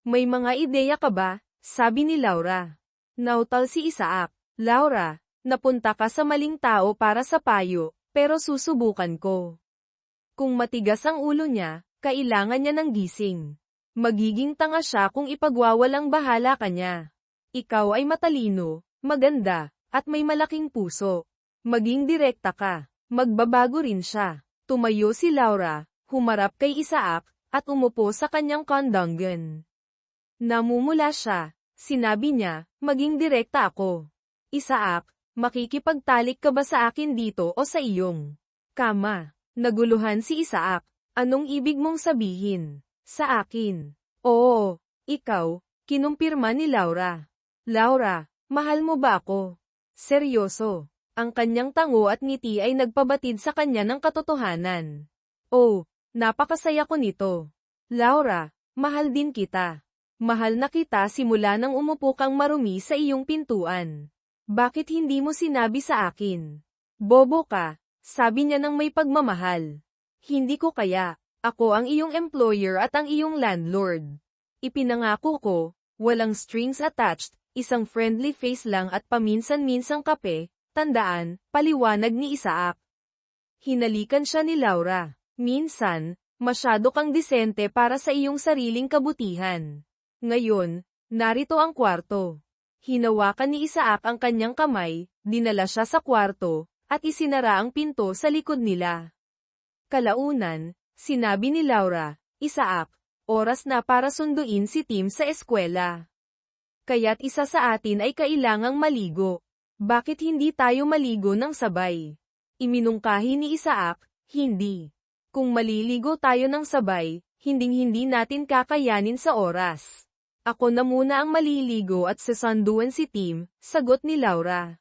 May mga ideya ka ba? Sabi ni Laura. Nautal si Isaac. Laura, napunta ka sa maling tao para sa payo, pero susubukan ko. Kung matigas ang ulo niya, kailangan niya ng gising. Magiging tanga siya kung ipagwawalang bahala ka niya. Ikaw ay matalino, maganda, at may malaking puso. Maging direkta ka. Magbabago rin siya. Tumayo si Laura, humarap kay Isaac, at umupo sa kanyang kondongan. Namumula siya. Sinabi niya, maging direkta ako. Isaac, makikipagtalik ka ba sa akin dito o sa iyong kama? Naguluhan si Isaac. Anong ibig mong sabihin? Sa akin. Oo, ikaw, kinumpirma ni Laura. Laura, mahal mo ba ako? Seryoso. Ang kanyang tango at ngiti ay nagpabatid sa kanya ng katotohanan. Oh, napakasaya ko nito. Laura, mahal din kita. Mahal na kita simula nang umupo kang marumi sa iyong pintuan. Bakit hindi mo sinabi sa akin? Bobo ka, sabi niya ng may pagmamahal. Hindi ko kaya. Ako ang iyong employer at ang iyong landlord. Ipinangako ko, walang strings attached, isang friendly face lang at paminsan-minsang kape, tandaan, paliwanag ni Isaac. Hinalikan siya ni Laura. Minsan, masyado kang disente para sa iyong sariling kabutihan. Ngayon, narito ang kwarto. Hinawakan ni Isaac ang kanyang kamay, dinala siya sa kwarto, at isinara ang pinto sa likod nila. Kalaunan, sinabi ni Laura, Isaac, oras na para sunduin si Tim sa eskwela. Kaya't isa sa atin ay kailangang maligo. Bakit hindi tayo maligo ng sabay? Iminungkahi ni Isaac, hindi. Kung maliligo tayo ng sabay, hinding-hindi natin kakayanin sa oras. Ako na muna ang maliligo at sasanduan si Tim, sagot ni Laura.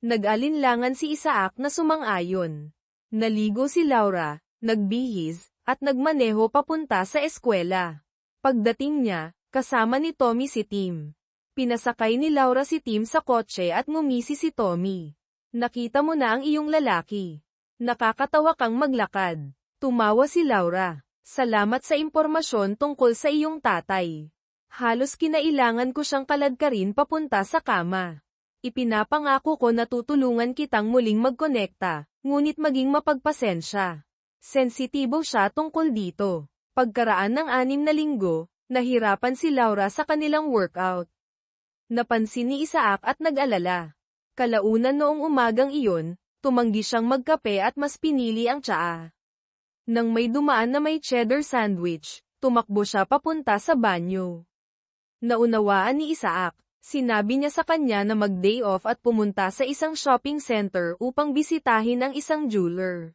Nag-alinlangan si Isaac na sumang-ayon. Naligo si Laura, nagbihis, at nagmaneho papunta sa eskwela. Pagdating niya, kasama ni Tommy si Tim. Pinasakay ni Laura si Tim sa kotse at ngumisi si Tommy. Nakita mo na ang iyong lalaki. Nakakatawa kang maglakad. Tumawa si Laura. Salamat sa impormasyon tungkol sa iyong tatay. Halos kinailangan ko siyang kaladkarin papunta sa kama. Ipinapangako ko na tutulungan kitang muling magkonekta, ngunit maging mapagpasensya. Sensitibo siya tungkol dito. Pagkaraan ng 6 na linggo, nahirapan si Laura sa kanilang workout. Napansin ni Isaac at nag-alala. Kalaunan noong umagang iyon, tumanggi siyang magkape at mas pinili ang tsaa. Nang may dumaan na may cheddar sandwich, tumakbo siya papunta sa banyo. Naunawaan ni Isaac, sinabi niya sa kanya na mag-day off at pumunta sa isang shopping center upang bisitahin ang isang jeweler.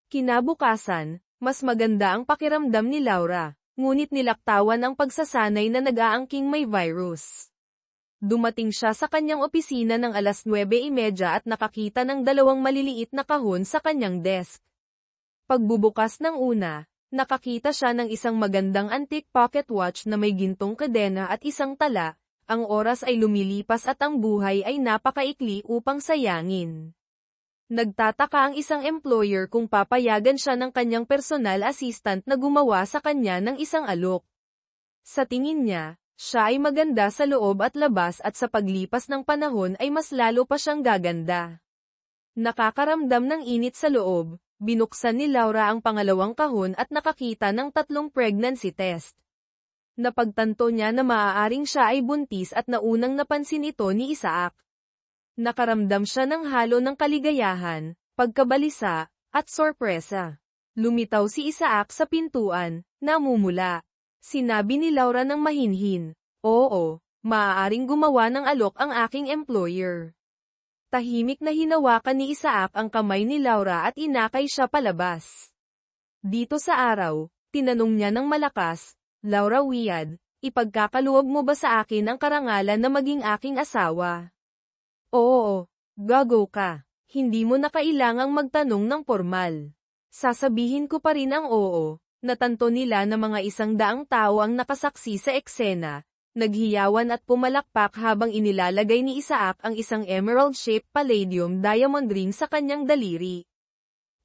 Kinabukasan, mas maganda ang pakiramdam ni Laura, ngunit nilaktawan ang pagsasanay na nag-aangking may virus. Dumating siya sa kanyang opisina ng 9:30 at nakakita ng 2 maliliit na kahon sa kanyang desk. Pagbubukas ng una, nakakita siya ng isang magandang antique pocket watch na may gintong kadena at isang tala. Ang oras ay lumilipas at ang buhay ay napakaikli upang sayangin. Nagtataka ang isang employer kung papayagan siya ng kanyang personal assistant na gumawa sa kanya ng isang alok. Sa tingin niya, siya ay maganda sa loob at labas at sa paglipas ng panahon ay mas lalo pa siyang gaganda. Nakakaramdam ng init sa loob. Binuksan ni Laura ang pangalawang kahon at nakakita ng 3 pregnancy test. Napagtanto niya na maaaring siya ay buntis at naunang napansin ito ni Isaac. Nakaramdam siya ng halo ng kaligayahan, pagkabalisa, at sorpresa. Lumitaw si Isaac sa pintuan, namumula. Sinabi ni Laura ng mahinhin, "Oo, maaaring gumawa ng alok ang aking employer." Tahimik na hinawakan ni Isaac ang kamay ni Laura at inakay siya palabas. Dito sa araw, tinanong niya ng malakas, "Laura Wiad, ipagkakaluwag mo ba sa akin ang karangalan na maging aking asawa?" "Oo, gago ka. Hindi mo na kailangang magtanong ng formal. Sasabihin ko pa rin ang oo." Natanto nila na mga 100 tao ang nakasaksi sa eksena. Naghiyawan at pumalakpak habang inilalagay ni Isaac ang isang emerald-shaped palladium diamond ring sa kanyang daliri.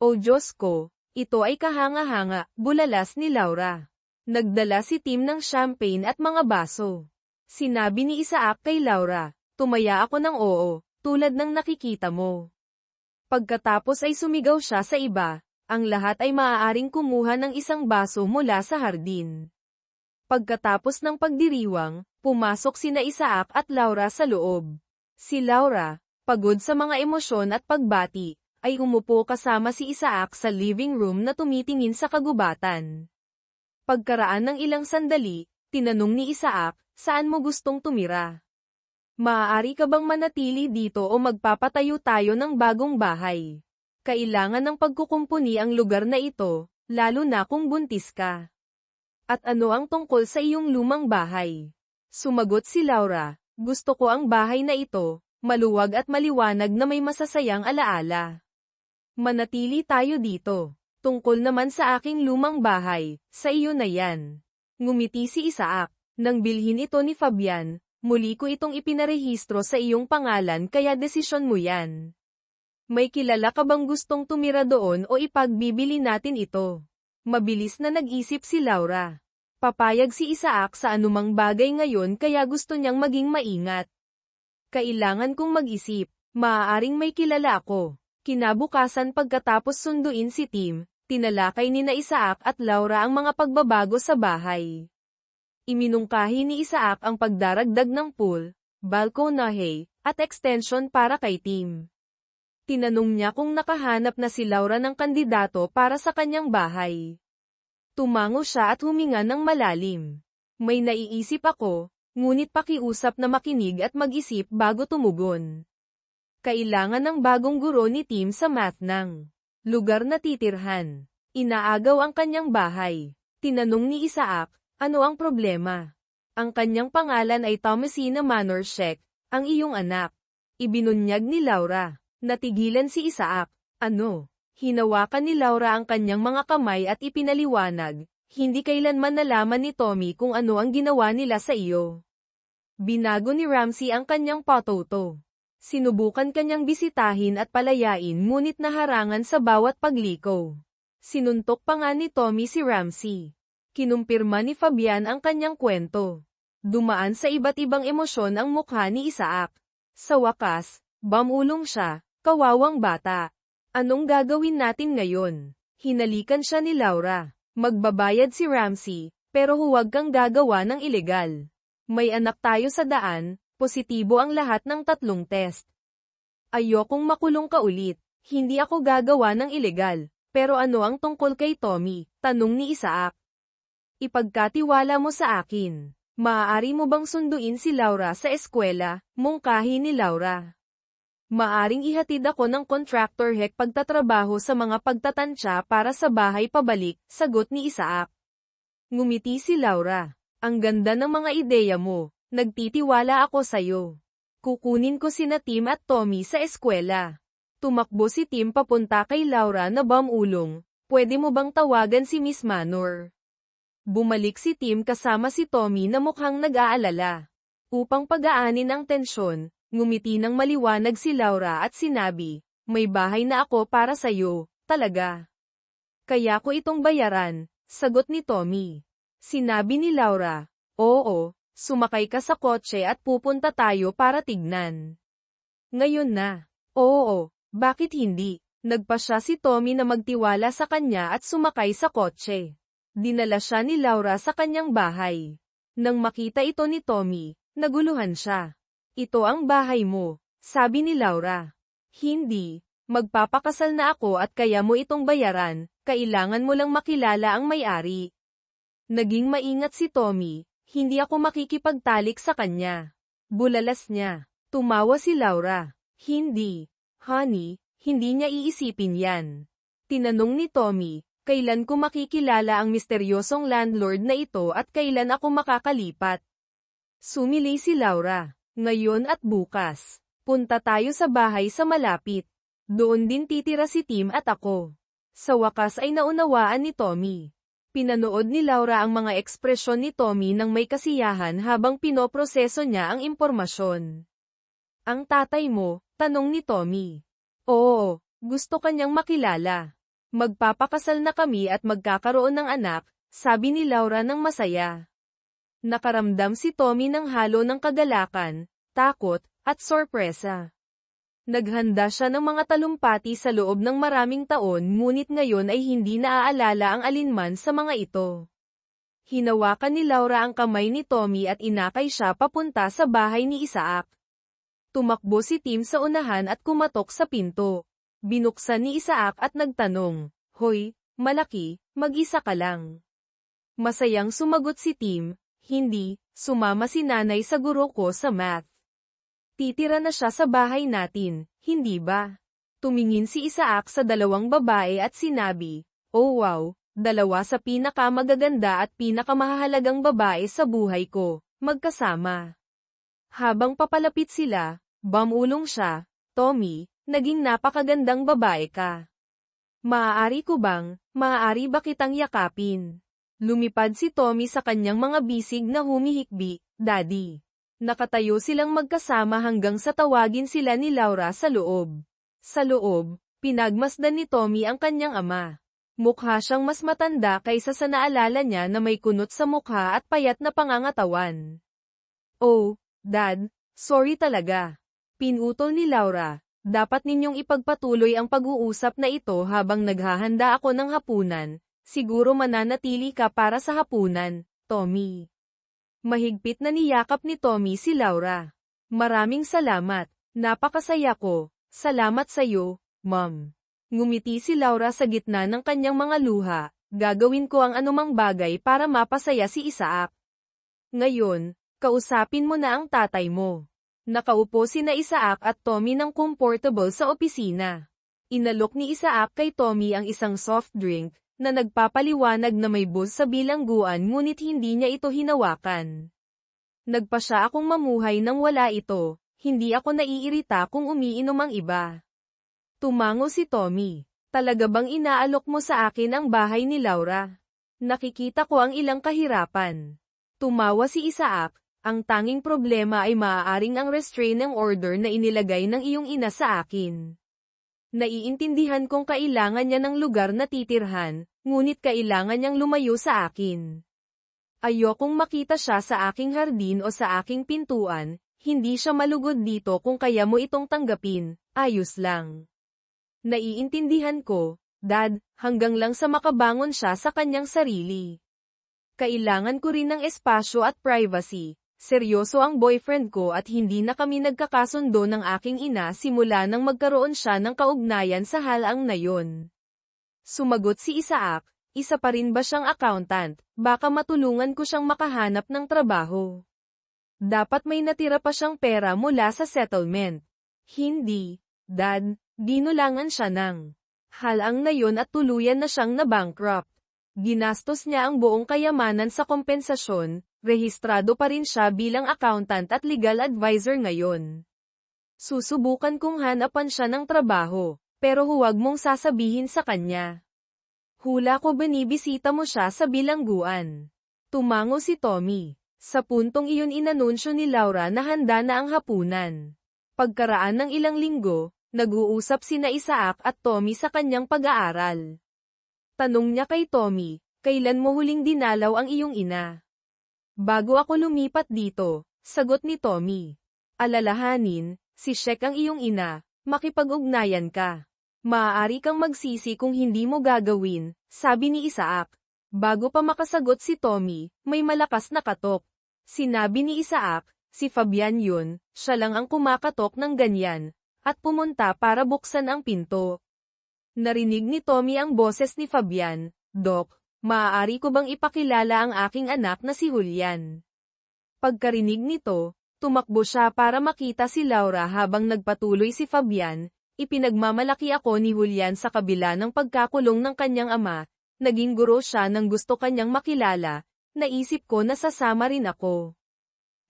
"O Diyos ko, ito ay kahanga-hanga," bulalas ni Laura. Nagdala si Tim ng champagne at mga baso. Sinabi ni Isaac kay Laura, "Tumaya ako ng oo, tulad ng nakikita mo." Pagkatapos ay sumigaw siya sa iba. Ang lahat ay maaaring kumuha ng isang baso mula sa hardin. Pagkatapos ng pagdiriwang, pumasok sina Isaac at Laura sa loob. Si Laura, pagod sa mga emosyon at pagbati, ay umupo kasama si Isaac sa living room na tumitingin sa kagubatan. Pagkaraan ng ilang sandali, tinanong ni Isaac, "Saan mo gustong tumira? Maaari ka bang manatili dito o magpapatayo tayo ng bagong bahay? Kailangan ng pagkukumpuni ang lugar na ito, lalo na kung buntis ka." "At ano ang tungkol sa iyong lumang bahay?" Sumagot si Laura, "Gusto ko ang bahay na ito, maluwag at maliwanag na may masasayang alaala. Manatili tayo dito. Tungkol naman sa aking lumang bahay, sa iyo na yan." Ngumiti si Isaac. "Nang bilhin ito ni Fabian, muli ko itong ipinarehistro sa iyong pangalan kaya desisyon mo yan. May kilala ka bang gustong tumira doon o ipagbibili natin ito?" Mabilis na nag-isip si Laura. Papayag si Isaac sa anumang bagay ngayon kaya gusto niyang maging maingat. "Kailangan kong mag-isip, maaaring may kilala ako." Kinabukasan pagkatapos sunduin si Tim, tinalakay ni na Isaac at Laura ang mga pagbabago sa bahay. Iminungkahi ni Isaac ang pagdaragdag ng pool, balkonahe, at extension para kay Tim. Tinanong niya kung nakahanap na si Laura ng kandidato para sa kanyang bahay. Tumango siya at huminga ng malalim. "May naiisip ako, ngunit pakiusap na makinig at mag-isip bago tumugon. Kailangan ng bagong guro ni Tim sa math ng lugar na titirhan. Inaagaw ang kanyang bahay." Tinanong ni Isaac, "Ano ang problema?" "Ang kanyang pangalan ay Thomasina Manorshek, ang iyong anak." Ibinunyag ni Laura. Natigilan si Isaac. "Ano?" Hinawakan ni Laura ang kanyang mga kamay at ipinaliwanag, "Hindi kailanman nalaman ni Tommy kung ano ang ginawa nila sa iyo. Binago ni Ramsey ang kanyang patoto. Sinubukan kanyang bisitahin at palayain ngunit naharangan sa bawat pagliko. Sinuntok pa nga ni Tommy si Ramsey." Kinumpirma ni Fabian ang kanyang kwento. Dumaan sa iba't ibang emosyon ang mukha ni Isaac. Sa wakas, bamulong siya. Kawawang bata. "Anong gagawin natin ngayon?" Hinalikan siya ni Laura. "Magbabayad si Ramsey, pero huwag kang gagawa ng ilegal. May anak tayo sa daan, positibo ang lahat ng 3 test. Ayokong makulong ka ulit." "Hindi ako gagawa ng ilegal, pero ano ang tungkol kay Tommy?" tanong ni Isaac. "Ipagkatiwala mo sa akin. Maaari mo bang sunduin si Laura sa eskwela?" Mungkahi ni Laura. "Maaring ihatid ako ng contractor hek pagtatrabaho sa mga pagtatansya para sa bahay pabalik," sagot ni Isaac. Ngumiti si Laura. "Ang ganda ng mga ideya mo, nagtitiwala ako sayo. Kukunin ko sina Tim at Tommy sa eskwela." Tumakbo si Tim papunta kay Laura na bamulong, "Pwede mo bang tawagan si Miss Manor?" Bumalik si Tim kasama si Tommy na mukhang nag-aalala. Upang pagaanin ang tensyon, ngumiti ng maliwanag si Laura at sinabi, "May bahay na ako para sayo, talaga. Kaya ko itong bayaran," sagot ni Tommy. Sinabi ni Laura, "Oo, sumakay ka sa kotse at pupunta tayo para tignan." "Ngayon na." "Oo, bakit hindi?" Nagpasya si Tommy na magtiwala sa kanya at sumakay sa kotse. Dinala siya ni Laura sa kanyang bahay. Nang makita ito ni Tommy, naguluhan siya. "Ito ang bahay mo," sabi ni Laura. "Hindi. Magpapakasal na ako at kaya mo itong bayaran, kailangan mo lang makilala ang may-ari. Naging maingat si Tommy, hindi ako makikipagtalik sa kanya. Bulalas niya. Tumawa si Laura. Hindi. Honey, hindi niya iisipin yan. Tinanong ni Tommy, kailan ko makikilala ang misteryosong landlord na ito at kailan ako makakalipat? Sumili si Laura. Ngayon at bukas. Punta tayo sa bahay sa malapit. Doon din titira si Tim at ako. Sa wakas ay naunawaan ni Tommy. Pinanood ni Laura ang mga ekspresyon ni Tommy nang may kasiyahan habang pinoproseso niya ang impormasyon. Ang tatay mo, tanong ni Tommy. Oo, gusto kanyang makilala. Magpapakasal na kami at magkakaroon ng anak, sabi ni Laura nang masaya. Nakaramdam si Tommy ng halo ng kagalakan, takot, at sorpresa. Naghanda siya ng mga talumpati sa loob ng maraming taon ngunit ngayon ay hindi naaalala ang alinman sa mga ito. Hinawakan ni Laura ang kamay ni Tommy at inakay siya papunta sa bahay ni Isaac. Tumakbo si Tim sa unahan at kumatok sa pinto. Binuksan ni Isaac at nagtanong, "Hoy, malaki, mag-isa ka lang?" Masayang sumagot si Tim, "Hindi, sumama si nanay sa guro ko sa math. Titira na siya sa bahay natin, hindi ba?" Tumingin si Isaac sa dalawang babae at sinabi, "Oh wow, dalawa sa pinakamagaganda at pinakamahalagang babae sa buhay ko, magkasama." Habang papalapit sila, bumulong siya, "Tommy, naging napakagandang babae ka. Maaari ba kitang yakapin?" Lumipad si Tommy sa kanyang mga bisig na humihikbi, "Daddy." Nakatayo silang magkasama hanggang sa tawagin sila ni Laura sa loob. Sa loob, pinagmasdan ni Tommy ang kanyang ama. Mukha siyang mas matanda kaysa sa naalala niya na may kunot sa mukha at payat na pangangatawan. "Oh, Dad, sorry talaga." Pinutol ni Laura, "Dapat ninyong ipagpatuloy ang pag-uusap na ito habang naghahanda ako ng hapunan. Siguro mananatili ka para sa hapunan, Tommy." Mahigpit na niyakap ni Tommy si Laura. "Maraming salamat, napakasaya ko. Salamat sayo, Mom." Ngumiti si Laura sa gitna ng kanyang mga luha, "Gagawin ko ang anumang bagay para mapasaya si Isaac. Ngayon, kausapin mo na ang tatay mo." Nakaupo sina Isaac at Tommy ng comfortable sa opisina. Inalok ni Isaac kay Tommy ang isang soft drink, na nagpapaliwanag na may buzz sa bilangguan ngunit hindi niya ito hinawakan. "Nagpa siya akong mamuhay nang wala ito, hindi ako naiirita kung umiinom ang iba." Tumango si Tommy. "Talaga bang inaalok mo sa akin ang bahay ni Laura? Nakikita ko ang ilang kahirapan." Tumawa si Isaac, "Ang tanging problema ay maaaring ang restraining order na inilagay ng iyong ina sa akin. Naiintindihan kong kailangan niya ng lugar na titirhan, ngunit kailangan niyang lumayo sa akin. Ayokong makita siya sa aking hardin o sa aking pintuan, hindi siya malugod dito kung kaya mo itong tanggapin, ayos lang. Naiintindihan ko, Dad, hanggang lang sa makabangon siya sa kanyang sarili. Kailangan ko rin ng espasyo at privacy. Seryoso ang boyfriend ko at hindi na kami nagkakasundo ng aking ina simula nang magkaroon siya ng kaugnayan sa halaang na yon." Sumagot si Isaac, "Isa pa rin ba siyang accountant? Baka matulungan ko siyang makahanap ng trabaho. Dapat may natira pa siyang pera mula sa settlement." "Hindi, Dad, ginulangan siya ng halaang na yon at tuluyan na siyang na-bankrupt. Ginastos niya ang buong kayamanan sa kompensasyon. Rehistrado pa rin siya bilang accountant at legal advisor ngayon. Susubukan kong hanapan siya ng trabaho, pero huwag mong sasabihin sa kanya. Hula ko binibisita mo siya sa bilangguan." Tumango si Tommy. Sa puntong iyon inanunsyo ni Laura na handa na ang hapunan. Pagkaraan ng ilang linggo, nag-uusap sina Isaac at Tommy sa kanyang pag-aaral. Tanong niya kay Tommy, "Kailan mo huling dinalaw ang iyong ina?" "Bago ako lumipat dito," sagot ni Tommy. "Alalahanin, si Shek ang iyong ina, makipag-ugnayan ka. Maaari kang magsisi kung hindi mo gagawin," sabi ni Isaac. Bago pa makasagot si Tommy, may malakas na katok. Sinabi ni Isaac, "Si Fabian yun, siya lang ang kumakatok ng ganyan. at pumunta para buksan ang pinto. Narinig ni Tommy ang boses ni Fabian, "Doc, maaari ko bang ipakilala ang aking anak na si Julian?" Pagkarinig nito, tumakbo siya para makita si Laura habang nagpatuloy si Fabian. "Ipinagmamalaki ako ni Julian sa kabila ng pagkakulong ng kanyang ama, naging guro siya nang gusto kanyang makilala, naisip ko na sasama rin ako."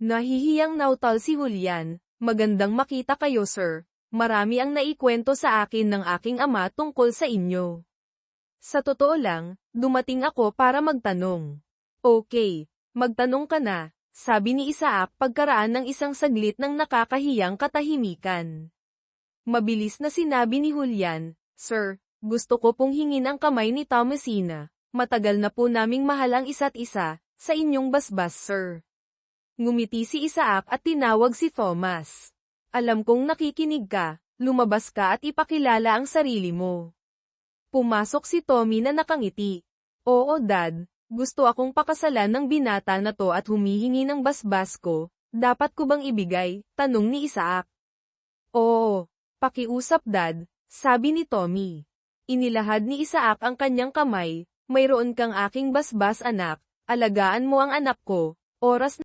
Nahihiyang nautal si Julian, "Magandang makita kayo sir, marami ang naikwento sa akin ng aking ama tungkol sa inyo. Sa totoo lang, dumating ako para magtanong." "Okay, magtanong ka na," sabi ni Isaac pagkaraan ng isang saglit ng nakakahiyang katahimikan. Mabilis na sinabi ni Julian, "Sir, gusto ko pong hingin ang kamay ni Thomasina. Matagal na po naming mahal ang isa't isa, sa inyong basbas sir." Ngumiti si Isaac at tinawag si Thomas. "Alam kong nakikinig ka, lumabas ka at ipakilala ang sarili mo." Pumasok si Tommy na nakangiti. "Oo dad, gusto akong pakasalan ng binata na to at humihingi ng basbas ko, dapat ko bang ibigay?" tanong ni Isaac. "Oo. Pakiusap dad," sabi ni Tommy. Inilahad ni Isaac ang kanyang kamay, "Mayroon kang aking basbas anak, alagaan mo ang anak ko, oras